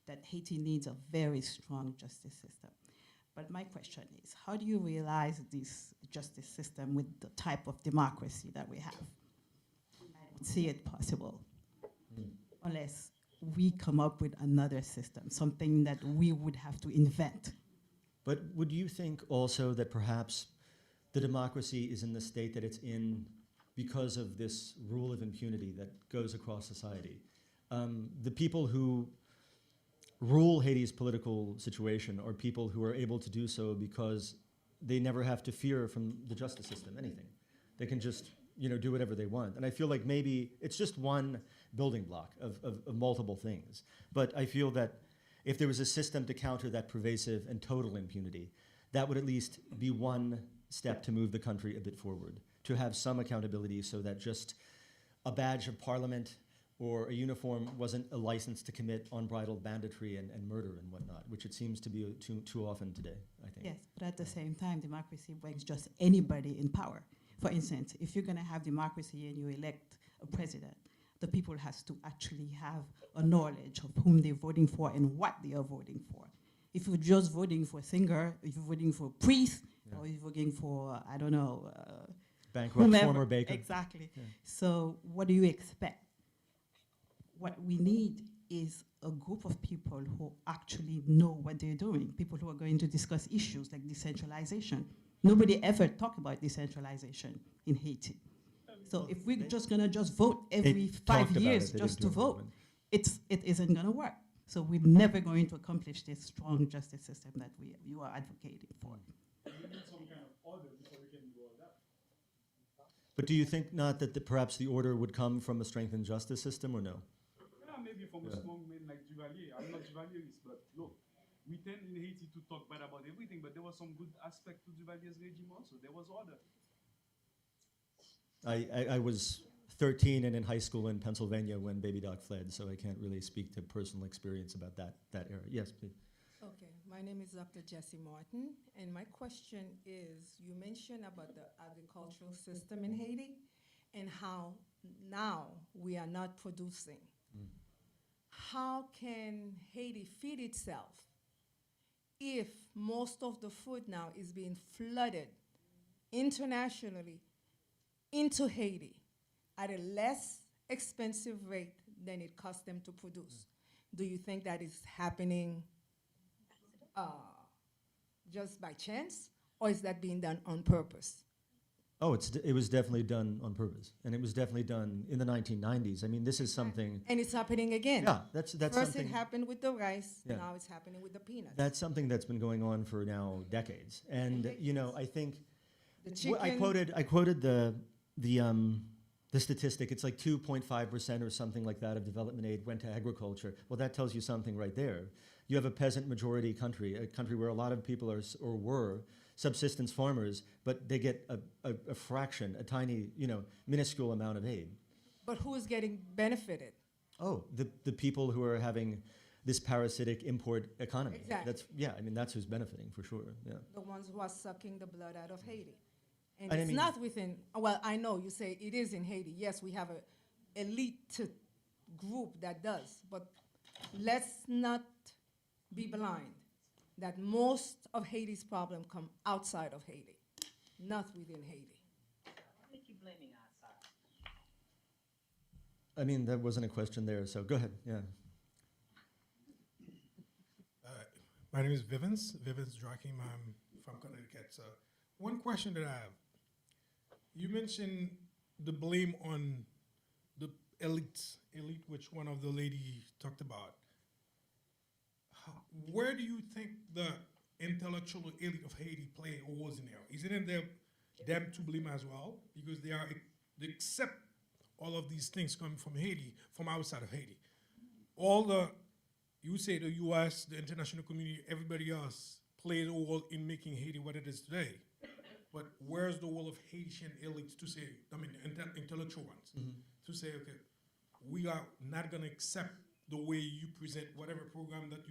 Speaker 8: that Haiti needs a very strong justice system. But my question is, how do you realize this justice system with the type of democracy that we have? I don't see it possible unless we come up with another system, something that we would have to invent.
Speaker 2: But would you think also that perhaps the democracy is in the state that it's in because of this rule of impunity that goes across society? The people who rule Haiti's political situation are people who are able to do so because they never have to fear from the justice system anything. They can just do whatever they want. And I feel like maybe it's just one building block of multiple things. But I feel that if there was a system to counter that pervasive and total impunity, that would at least be one step to move the country a bit forward, to have some accountability so that just a badge of parliament or a uniform wasn't a license to commit unbridled banditry and murder and whatnot, which it seems to be too often today, I think.
Speaker 8: Yes, but at the same time, democracy brings just anybody in power. For instance, if you're going to have democracy and you elect a president, the people has to actually have a knowledge of whom they're voting for and what they are voting for. if you're just voting for a singer, if you're voting for a priest, or if you're voting for, I don't know,
Speaker 2: Bankrupt
Speaker 8: whomever.
Speaker 2: former baker.
Speaker 8: Exactly.
Speaker 2: Yeah.
Speaker 8: So what do you expect? What we need is a group of people who actually know what they're doing, people who are going to discuss issues like decentralization. Nobody ever talked about decentralization in Haiti. So if we're just gonna vote every 5 years just to vote, it isn't gonna work. So we're never going to accomplish this strong justice system that you are advocating for.
Speaker 13: We need some kind of order before we can do all that.
Speaker 2: But do you think not that perhaps the order would come from a strengthened justice system, or no?
Speaker 13: Yeah, maybe from a strong man like Duvalier. I'm not Duvalierist, but look, we tend in Haiti to talk bad about everything, but there was some good aspect to Duvalier's regime also. There was order.
Speaker 2: I was 13 and in high school in Pennsylvania when Baby Doc fled, so I can't really speak to personal experience about that era. Yes, please.
Speaker 14: Okay, my name is Dr. Jessie Martin, and my question is, you mentioned about the agricultural system in Haiti and how now we are not producing. How can Haiti feed itself if most of the food now is being flooded internationally into Haiti at a less expensive rate than it costs them to produce? Do you think that is happening just by chance, or is that being done on purpose?
Speaker 2: Oh, it was definitely done on purpose, and it was definitely done in the 1990s. I mean, this is something.
Speaker 14: And it's happening again.
Speaker 2: Yeah, that's
Speaker 14: First
Speaker 2: something.
Speaker 14: it happened with the rice,
Speaker 2: Yeah.
Speaker 14: now it's happening with the peanuts.
Speaker 2: That's something that's been going on for now decades, and you know, I think
Speaker 14: The chicken.
Speaker 2: I quoted the statistic. It's like 2.5% or something like that of development aid went to agriculture. Well, that tells you something right there. You have a peasant majority country, a country where a lot of people are or were subsistence farmers, but they get a fraction, a tiny, minuscule amount of aid.
Speaker 14: But who is getting benefited?
Speaker 2: Oh, the people who are having this parasitic import economy.
Speaker 14: Exactly.
Speaker 2: That's who's benefiting for sure. Yeah.
Speaker 14: The ones who are sucking the blood out of Haiti. And
Speaker 2: I
Speaker 14: it's
Speaker 2: mean-
Speaker 14: not within, well, I know you say it is in Haiti. Yes, we have an elite group that does, but let's not be blind that most of Haiti's problems come outside of Haiti, not within Haiti.
Speaker 7: I think you're blaming outside.
Speaker 2: I mean, that wasn't a question there, so go ahead. Yeah.
Speaker 15: My name is Vivens Joachim. I'm from Connecticut. So one question that I have, you mentioned the blame on the elite, which one of the lady talked about. Where do you think the intellectual elite of Haiti play a role in there? Isn't it them to blame as well? Because they accept all of these things coming from Haiti, from outside of Haiti. You say the U.S., the international community, everybody else plays a role in making Haiti what it is today. But where's the role of Haitian elites to say, intellectual ones, to say, okay, we are not going to accept the way you present whatever program that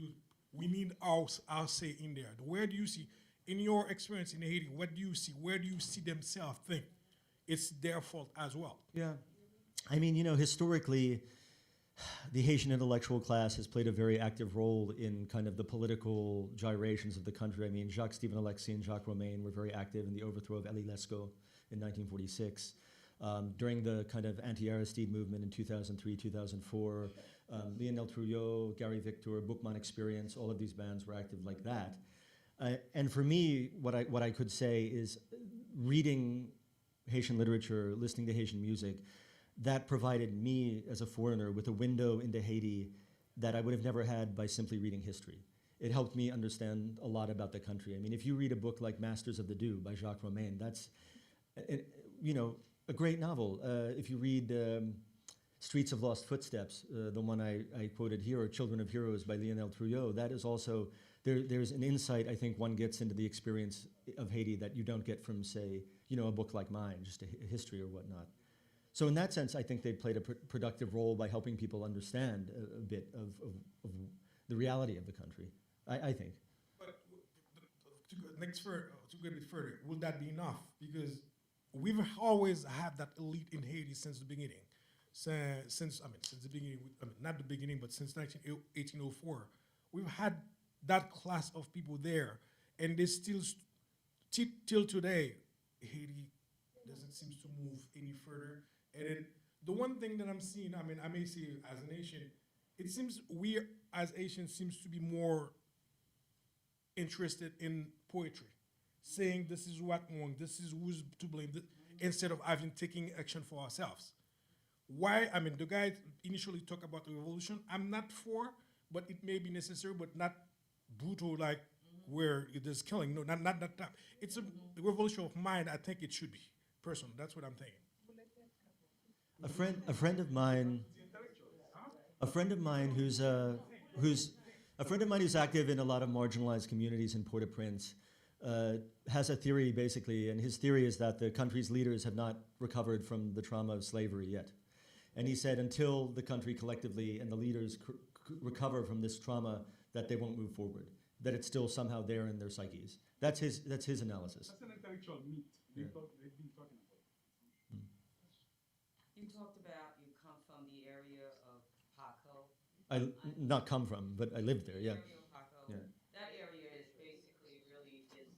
Speaker 15: we need our say in there. Where do you see, in your experience in Haiti, what do you see? Where do you see themselves think it's their fault as well?
Speaker 2: Yeah. I mean, historically, the Haitian intellectual class has played a very active role in kind of the political gyrations of the country. I mean, Jacques-Stephen Alexis and Jacques Romain were very active in the overthrow of Elie Lescaut in 1946. During the kind of anti-Aristide movement in 2003, 2004, Lionel Trouillot, Gary Victor, Bookman Experience, all of these bands were active like that. And for me, what I could say is reading Haitian literature, listening to Haitian music, that provided me as a foreigner with a window into Haiti that I would have never had by simply reading history. It helped me understand a lot about the country. I mean, if you read a book like Masters of the Dew by Jacques Romain, that's, a great novel. If you read Streets of Lost Footsteps, the one I quoted here, or Children of Heroes by Lionel Trouillot, that is also, there's an insight I think one gets into the experience of Haiti that you don't get from, say, a book like mine, just a history or whatnot. So in that sense, I think they played a productive role by helping people understand a bit of the reality of the country, I think.
Speaker 15: But to go a bit further, will that be enough? Because we've always had that elite in Haiti since the beginning. Since the beginning, not the beginning, but since 1804, we've had that class of people there, and they still, till today, Haiti doesn't seem to move any further. And then the one thing that I'm seeing, I mean, I may say as a nation, it seems we as Asians seems to be more interested in poetry, saying this is what wrong, this is who's to blame, instead of having taking action for ourselves. Why? I mean, the guy initially talked about the revolution. I'm not for, but it may be necessary, but not brutal like where it is killing. No, not that type. It's a revolution of mind. I think it should be. Personally, that's what I'm thinking.
Speaker 2: A friend of mine who's active in a lot of marginalized communities in Port-au-Prince has a theory basically, and his theory is that the country's leaders have not recovered from the trauma of slavery yet. And he said until the country collectively and the leaders recover from this trauma, that they won't move forward, that it's still somehow there in their psyches. That's his analysis.
Speaker 13: That's an intellectual myth. They've been talking about.
Speaker 7: You talked about you come from the area of Paco.
Speaker 2: Not come from, but I lived there, yeah.
Speaker 7: Area of Paco.
Speaker 2: Yeah.
Speaker 7: That area is basically really is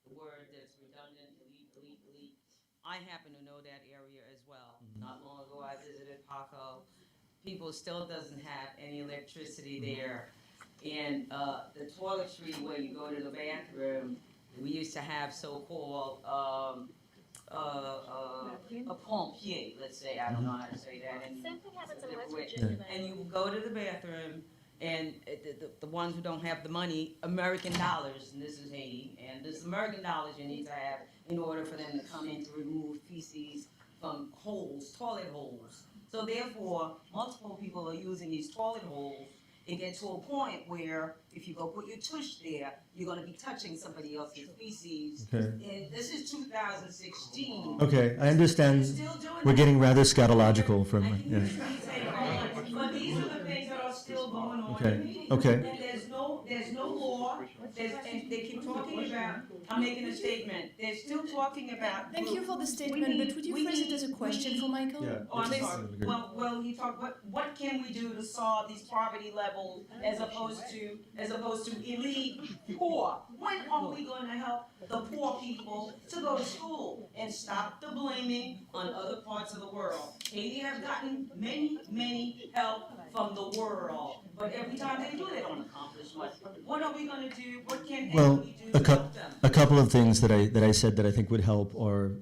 Speaker 7: the word that's redundant, elite. I happen to know that area as well. Not long ago I visited Paco. People still doesn't have any electricity there. And the toiletry where you go to the bathroom, we used to have so-called a pompier, let's say, I don't know how to say that. And
Speaker 16: Same thing happens in West
Speaker 7: which-
Speaker 16: Virginia.
Speaker 7: and you go to the bathroom, and the ones who don't have the money, American dollars, and this is Haiti, and this American dollars you need to have in order for them to come in to remove feces from holes, toilet holes. So therefore, multiple people are using these toilet holes. It gets to a point where if you go put your tush there, you're gonna be touching somebody else's feces.
Speaker 2: Okay.
Speaker 7: And this is 2016.
Speaker 2: Okay, I understand.
Speaker 7: Still doing
Speaker 2: We're
Speaker 7: that.
Speaker 2: getting rather scatological from, yeah.
Speaker 7: But these are the things that are still going on.
Speaker 2: Okay,
Speaker 7: in Haiti.
Speaker 2: okay.
Speaker 7: And there's no law, and they keep talking about, I'm making a statement, they're still talking about.
Speaker 1: Thank you for the statement, but would you phrase it as a question for Michael?
Speaker 2: Yeah.
Speaker 7: Oh, I'm
Speaker 2: Please.
Speaker 7: sorry. Well, you talk, what can we do to solve these poverty levels as opposed to elite poor? When are we gonna help the poor people to go to school and stop the blaming on other parts of the world? Haiti have gotten many help from the world, but every time they do, they don't accomplish much. What are we gonna do? What can
Speaker 2: Well,
Speaker 7: we do to help them?
Speaker 2: a couple of things that I said that I think would help are,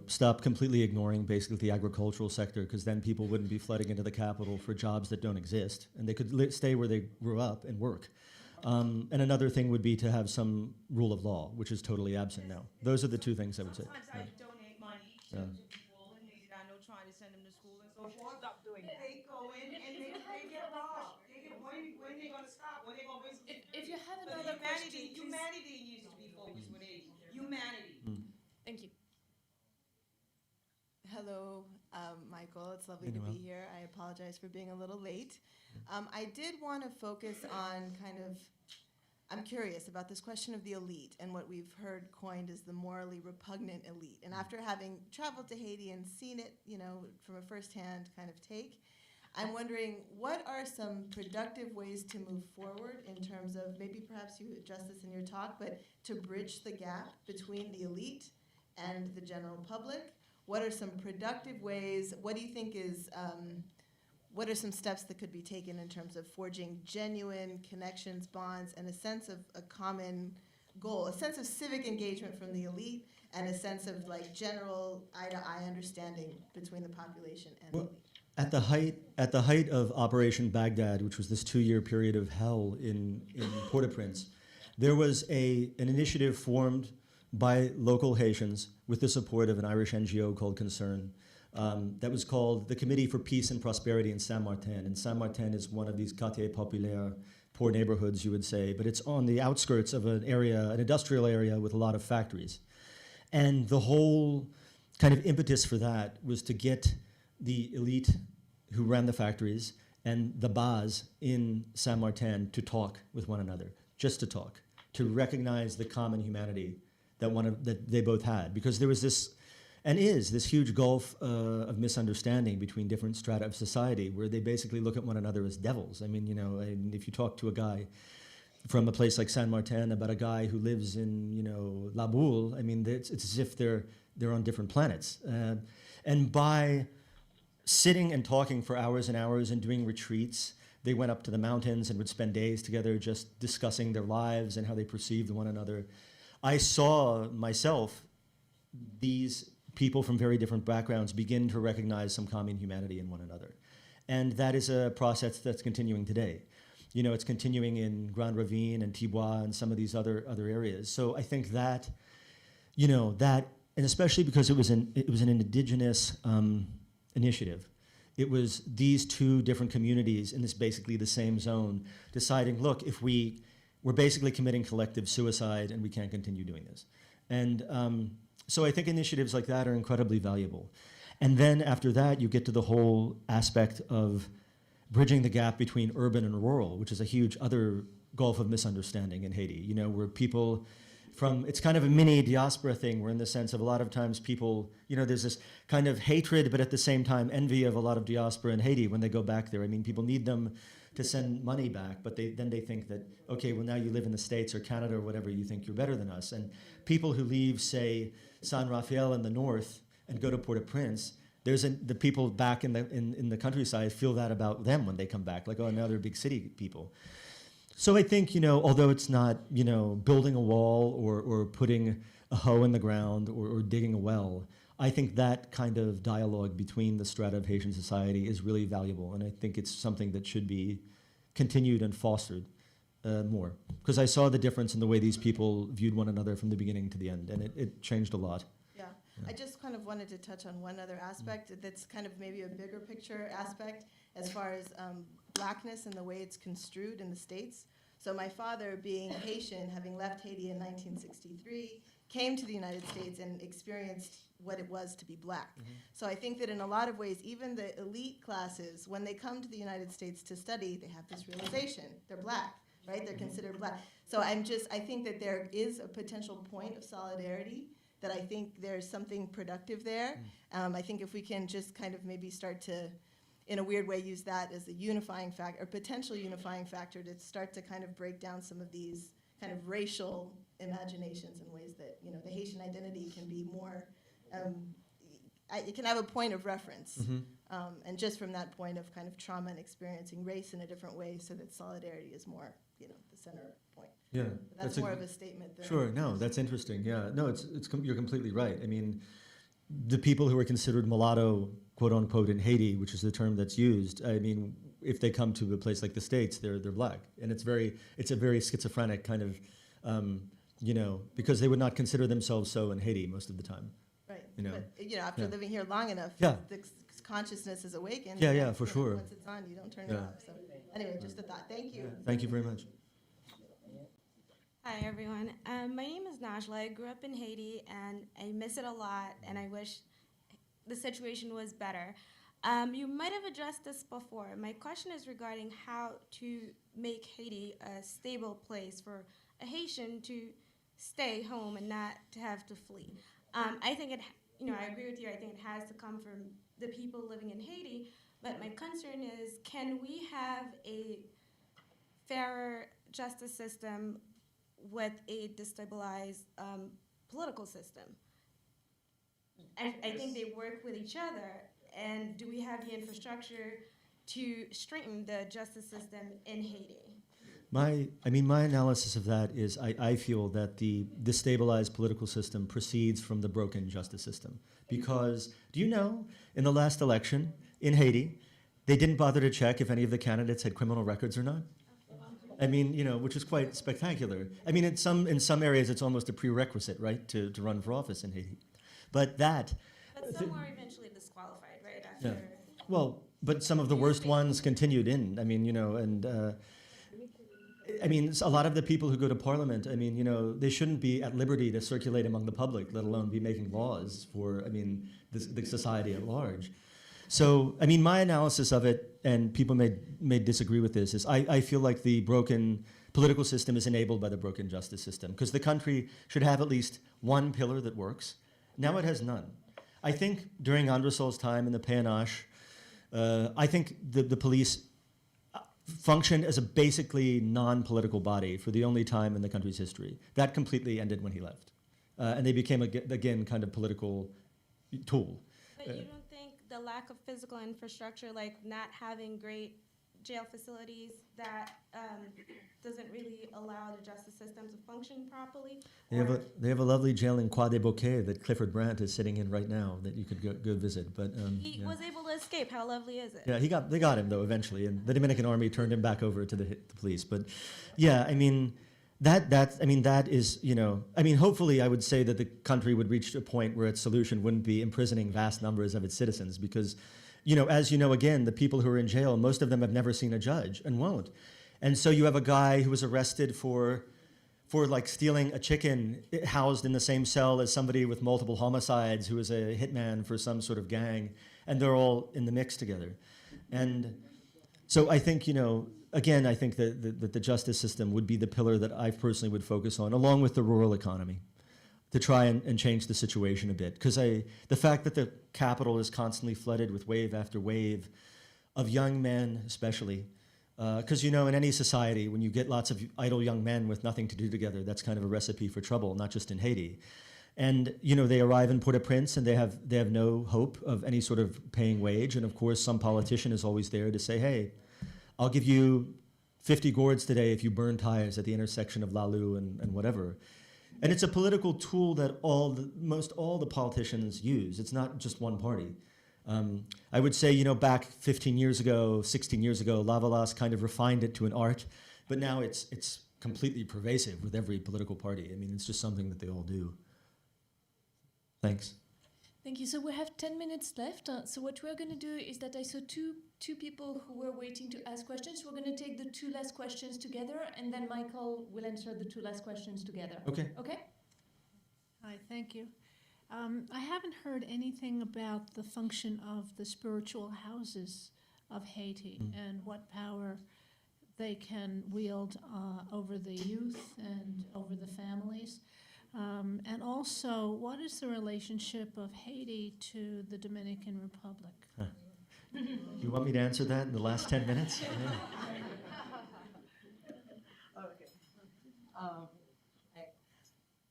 Speaker 2: stop completely ignoring basically the agricultural sector, because then people wouldn't be flooding into the capital for jobs that don't exist, and they could stay where they grew up and work. And another thing would be to have some rule of law, which is totally absent now. Those are the two things I would say.
Speaker 7: Sometimes I donate money
Speaker 2: Yeah.
Speaker 7: to people in Haiti that I know trying to send them to school and so forth.
Speaker 11: Stop doing that.
Speaker 7: They go in and they get robbed. When they gonna stop? When they gonna raise?
Speaker 1: If you have
Speaker 7: But
Speaker 1: another question, please.
Speaker 7: humanity needs to be focused with Haiti. Humanity.
Speaker 1: Thank you.
Speaker 17: Hello, Michael. It's lovely to be here. I apologize for being a little late. I did want to focus on I'm curious about this question of the elite and what we've heard coined as the morally repugnant elite. And after having traveled to Haiti and seen it, from a firsthand kind of take, I'm wondering what are some productive ways to move forward in terms of, maybe perhaps you addressed this in your talk, but to bridge the gap between the elite and the general public? What are some productive ways? What do you think is, what are some steps that could be taken in terms of forging genuine connections, bonds, and a sense of a common goal, a sense of civic engagement from the elite, and a sense of general eye-to-eye understanding between the population and the elite?
Speaker 2: At the height of Operation Baghdad, which was this 2-year period of hell in Port-au-Prince, there was an initiative formed by local Haitians with the support of an Irish NGO called Concern that was called the Committee for Peace and Prosperity in San Martin. And San Martin is one of these quartiers populaires, poor neighborhoods, you would say, but it's on the outskirts of an industrial area with a lot of factories. And the whole kind of impetus for that was to get the elite who ran the factories and the baz in San Martin to talk with one another, just to talk, to recognize the common humanity that they both had, because there was this huge gulf of misunderstanding between different strata of society, where they basically look at one another as devils. I mean, if you talk to a guy from a place like San Martin about a guy who lives in, you know, La Boule. I mean, it's as if they're on different planets. And by sitting and talking for hours and hours and doing retreats, they went up to the mountains and would spend days together just discussing their lives and how they perceived one another. I saw myself, these people from very different backgrounds begin to recognize some common humanity in one another. And that is a process that's continuing today. You know, it's continuing in Grand Ravine and Tibois and some of these other areas. So I think that, you know, that, and especially because it was an indigenous initiative. It was these two different communities in this basically the same zone deciding, look, if we're basically committing collective suicide and we can't continue doing this. And so I think initiatives like that are incredibly valuable. And then after that, you get to the whole aspect of bridging the gap between urban and rural, which is a huge other gulf of misunderstanding in Haiti, you know, where people it's kind of a mini diaspora thing, where in the sense of a lot of times people, you know, there's this kind of hatred, but at the same time envy of a lot of diaspora in Haiti when they go back there. I mean, people need them to send money back, but then they think that, okay, well now you live in the States or Canada or whatever, you think you're better than us. And people who leave, say, San Rafael in the north and go to Port-au-Prince, the people back in the countryside feel that about them when they come back, like, oh, now they're big city people. So I think, you know, although it's not, you know, building a wall or putting a hoe in the ground or digging a well, I think that kind of dialogue between the strata of Haitian society is really valuable, and I think it's something that should be continued and fostered more. Because I saw the difference in the way these people viewed one another from the beginning to the end, and it changed a lot.
Speaker 17: Yeah. I just kind of wanted to touch on one other aspect that's kind of maybe a bigger picture aspect as far as blackness and the way it's construed in the States. So my father, being Haitian, having left Haiti in 1963, came to the United States and experienced what it was to be black. So I think that in a lot of ways, even the elite classes, when they come to the United States to study, they have this realization, they're black, right? They're considered black. So I think that there is a potential point of solidarity, that I think there's something productive there. I think if we can just kind of maybe start to, in a weird way, use that as a unifying factor, or potential unifying factor, to start to kind of break down some of these kind of racial imaginations in ways that, you know, the Haitian identity can be more, it can have a point of reference. And just from that point of kind of trauma and experiencing race in a different way, so that solidarity is more, you know, the center point.
Speaker 2: Yeah.
Speaker 17: But that's more of a statement than...
Speaker 2: Sure, no, that's interesting, yeah. No, you're completely right. I mean, the people who are considered mulatto, quote unquote, in Haiti, which is the term that's used, I mean, if they come to a place like the States, they're black. And it's a very schizophrenic kind of, you know, because they would not consider themselves so in Haiti most of the time.
Speaker 17: Right,
Speaker 2: you know?
Speaker 17: But, you know, after living here long enough, the consciousness is awakened.
Speaker 2: Yeah, for sure.
Speaker 17: Once it's on, you don't turn it off. So anyway, just a thought. Thank you.
Speaker 2: Thank you very much.
Speaker 16: Hi, everyone. My name is Najla. I grew up in Haiti, and I miss it a lot, and I wish the situation was better. You might have addressed this before. My question is regarding how to make Haiti a stable place for a Haitian to stay home and not to have to flee. I think I agree with you. I think it has to come from the people living in Haiti, but my concern is, can we have a fairer justice system with a destabilized political system? I think they work with each other, and do we have the infrastructure to strengthen the justice system in Haiti?
Speaker 2: My analysis of that is I feel that the destabilized political system proceeds from the broken justice system. Because, do you know, in the last election in Haiti, they didn't bother to check if any of the candidates had criminal records or not? I mean, you know, which is quite spectacular. I mean, in some areas, it's almost a prerequisite, right, to run for office in Haiti. But
Speaker 16: some were eventually disqualified, right? After.
Speaker 2: Yeah. Well, but some of the worst ones continued in. I mean, you know, and I mean, a lot of the people who go to parliament, I mean, you know, they shouldn't be at liberty to circulate among the public, let alone be making laws for, I mean, the society at large. So, I mean, my analysis of it, and people may disagree with this, is I feel like the broken political system is enabled by the broken justice system, because the country should have at least one pillar that works. Now it has none. I think during Andresol's time in the PNH, I think the police, functioned as a basically non-political body for the only time in the country's history. That completely ended when he left. And they became, again, kind of political tool.
Speaker 16: But you don't think the lack of physical infrastructure, like not having great jail facilities, that doesn't really allow the justice system to function properly?
Speaker 2: They have a lovely jail in Croix des Bouquets that Clifford Brandt is sitting in right now that you could go visit. But
Speaker 16: He was able to escape. How lovely is it?
Speaker 2: yeah, they got him though eventually, and the Dominican army turned him back over to the police. But yeah, I mean. That is, hopefully I would say that the country would reach a point where its solution wouldn't be imprisoning vast numbers of its citizens because, as you know, again, the people who are in jail, most of them have never seen a judge and won't. And so you have a guy who was arrested for like stealing a chicken housed in the same cell as somebody with multiple homicides who is a hitman for some sort of gang, and they're all in the mix together. And so I think, again, I think that the justice system would be the pillar that I personally would focus on, along with the rural economy, to try and change the situation a bit. Because the fact that the capital is constantly flooded with wave after wave of young men, especially, because in any society, when you get lots of idle young men with nothing to do together, that's kind of a recipe for trouble, not just in Haiti. And they arrive in Port-au-Prince and they have no hope of any sort of paying wage. And of course, some politician is always there to say, hey, I'll give you 50 gourds today if you burn tires at the intersection of Lalu and whatever. And it's a political tool that most all the politicians use. It's not just one party. I would say, back 15 years ago, 16 years ago, Lavalas kind of refined it to an art, but now it's completely pervasive with every political party. It's just something that they all do. Thanks.
Speaker 1: Thank you. So we have 10 minutes left. So what we're going to do is that I saw two people who were waiting to ask questions. We're going to take the two last questions together, and then Michael will answer the two last questions together.
Speaker 2: Okay.
Speaker 1: Okay?
Speaker 18: Hi, thank you. I haven't heard anything about the function of the spiritual houses of Haiti and what power they can wield over the youth and over the families. And also, what is the relationship of Haiti to the Dominican Republic?
Speaker 2: You want me to answer that in the last 10 minutes? Yeah.
Speaker 19: Okay.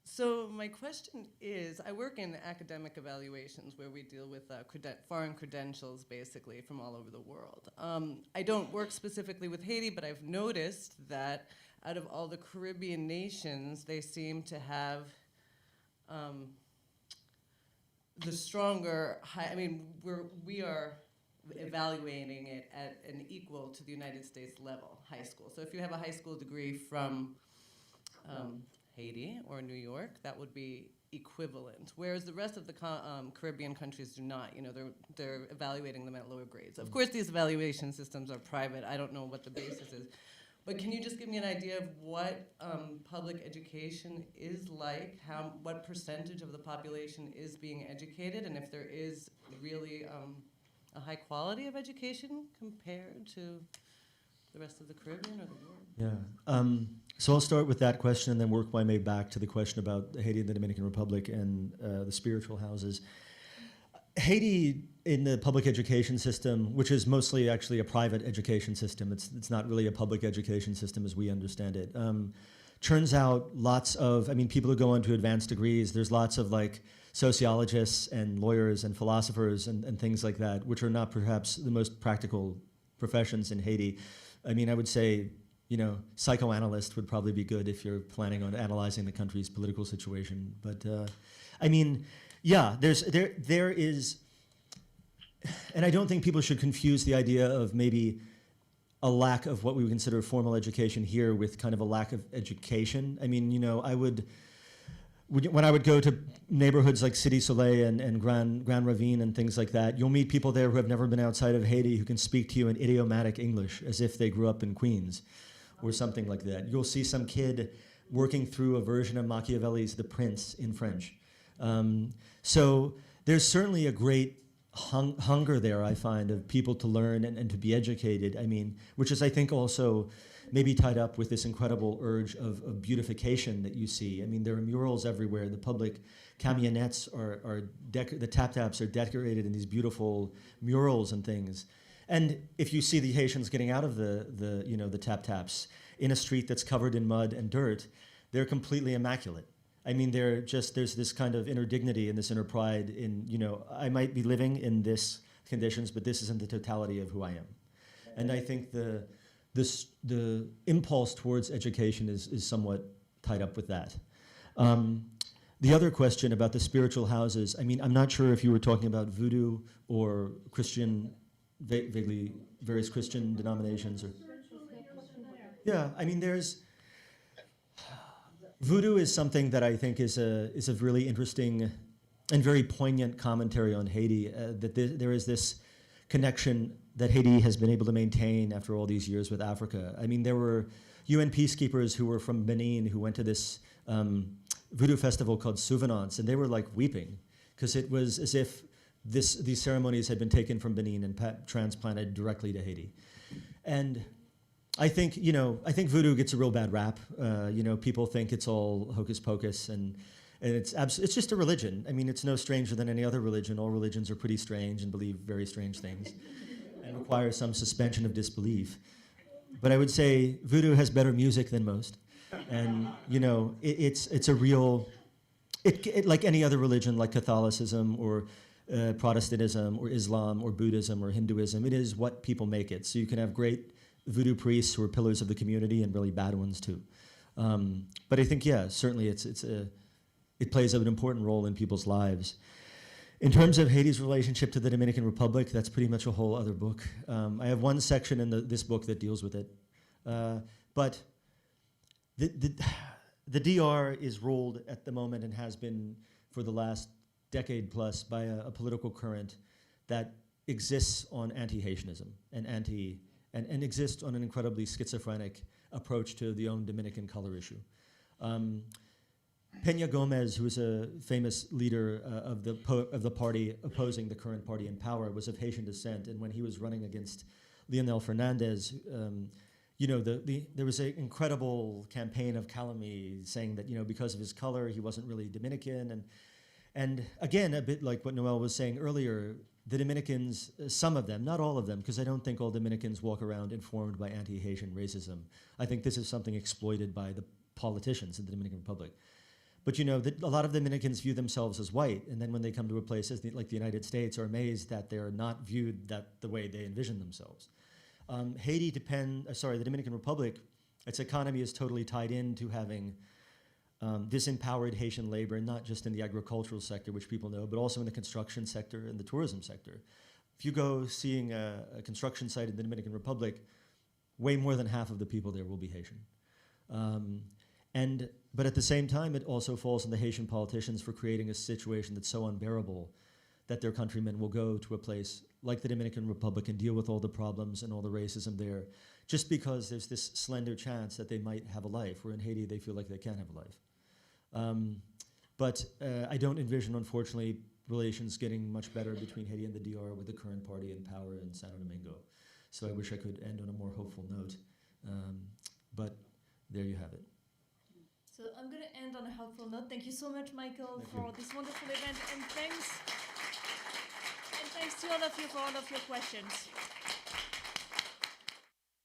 Speaker 19: So my question is, I work in academic evaluations where we deal with foreign credentials, basically, from all over the world. I don't work specifically with Haiti, but I've noticed that out of all the Caribbean nations, they seem to have the stronger we are evaluating it at an equal to the United States level, high school. So if you have a high school degree from Haiti or New York, that would be equivalent, whereas the rest of the Caribbean countries do not. They're evaluating them at lower grades. Of course, these evaluation systems are private. I don't know what the basis is. But can you just give me an idea of what public education is like, what percentage of the population is being educated, and if there is really a high quality of education compared to the rest of the Caribbean or the world?
Speaker 2: Yeah. So I'll start with that question and then work my way back to the question about Haiti and the Dominican Republic and the spiritual houses. Haiti, in the public education system, which is mostly actually a private education system, it's not really a public education system as we understand it, turns out lots of, people who go on to advanced degrees, there's lots of sociologists and lawyers and philosophers and things like that, which are not perhaps the most practical professions in Haiti. I would say, psychoanalyst would probably be good if you're planning on analyzing the country's political situation. But, yeah, there is, and I don't think people should confuse the idea of maybe a lack of what we would consider formal education here with kind of a lack of education. When I would go to neighborhoods like Cité Soleil and Grand Ravine and things like that, you'll meet people there who have never been outside of Haiti who can speak to you in idiomatic English as if they grew up in Queens or something like that. You'll see some kid working through a version of Machiavelli's The Prince in French. So there's certainly a great hunger there, I find, of people to learn and to be educated, which is, I think, also maybe tied up with this incredible urge of beautification that you see. There are murals everywhere. The public camionettes the tap-taps are decorated in these beautiful murals and things. And if you see the Haitians getting out of the tap-taps in a street that's covered in mud and dirt, they're completely immaculate. I mean, there's this kind of inner dignity and this inner pride in, I might be living in this conditions, but this isn't the totality of who I am. And I think the impulse towards education is somewhat tied up with that. The other question about the spiritual houses, I mean, I'm not sure if you were talking about voodoo or Christian, vaguely various Christian denominations. Yeah, I mean, voodoo is something that I think is a really interesting and very poignant commentary on Haiti, that there is this connection that Haiti has been able to maintain after all these years with Africa. I mean, there were UN peacekeepers who were from Benin who went to this voodoo festival called Souvenance, and they were like weeping because it was as if these ceremonies had been taken from Benin and transplanted directly to Haiti. And I think voodoo gets a real bad rap. People think it's all hocus pocus, and it's just a religion. I mean, it's no stranger than any other religion. All religions are pretty strange and believe very strange things and require some suspension of disbelief. But I would say voodoo has better music than most. And, it's a real, like any other religion, like Catholicism or Protestantism or Islam or Buddhism or Hinduism, it is what people make it. So you can have great voodoo priests who are pillars of the community and really bad ones too. But I think, certainly it plays an important role in people's lives. In terms of Haiti's relationship to the Dominican Republic, that's pretty much a whole other book. I have one section in this book that deals with it. But the DR is ruled at the moment and has been for the last decade plus by a political current that exists on anti-Haitianism and exists on an incredibly schizophrenic approach to the own Dominican color issue. Peña Gomez, who is a famous leader of the party opposing the current party in power, was of Haitian descent, and when he was running against Leonel Fernandez, there was an incredible campaign of calumny saying that because of his color he wasn't really Dominican, and again, a bit like what Noel was saying earlier, the Dominicans, some of them, not all of them, because I don't think all Dominicans walk around informed by anti-Haitian racism. I think this is something exploited by the politicians in the Dominican Republic. But a lot of Dominicans view themselves as white, and then when they come to a place like the United States, are amazed that they're not viewed the way they envision themselves. The Dominican Republic, its economy is totally tied into having disempowered Haitian labor, not just in the agricultural sector, which people know, but also in the construction sector and the tourism sector. If you go seeing a construction site in the Dominican Republic, way more than half of the people there will be Haitian. But at the same time, it also falls on the Haitian politicians for creating a situation that's so unbearable that their countrymen will go to a place like the Dominican Republic and deal with all the problems and all the racism there, just because there's this slender chance that they might have a life, where in Haiti they feel like they can't have a life. But I don't envision, unfortunately, relations getting much better between Haiti and the DR with the current party in power in Santo Domingo. So I wish I could end on a more hopeful note. But there you have it.
Speaker 1: So I'm going to end on a helpful note. Thank you so much, Michael, for this wonderful event, and thanks to all of you for all of your questions.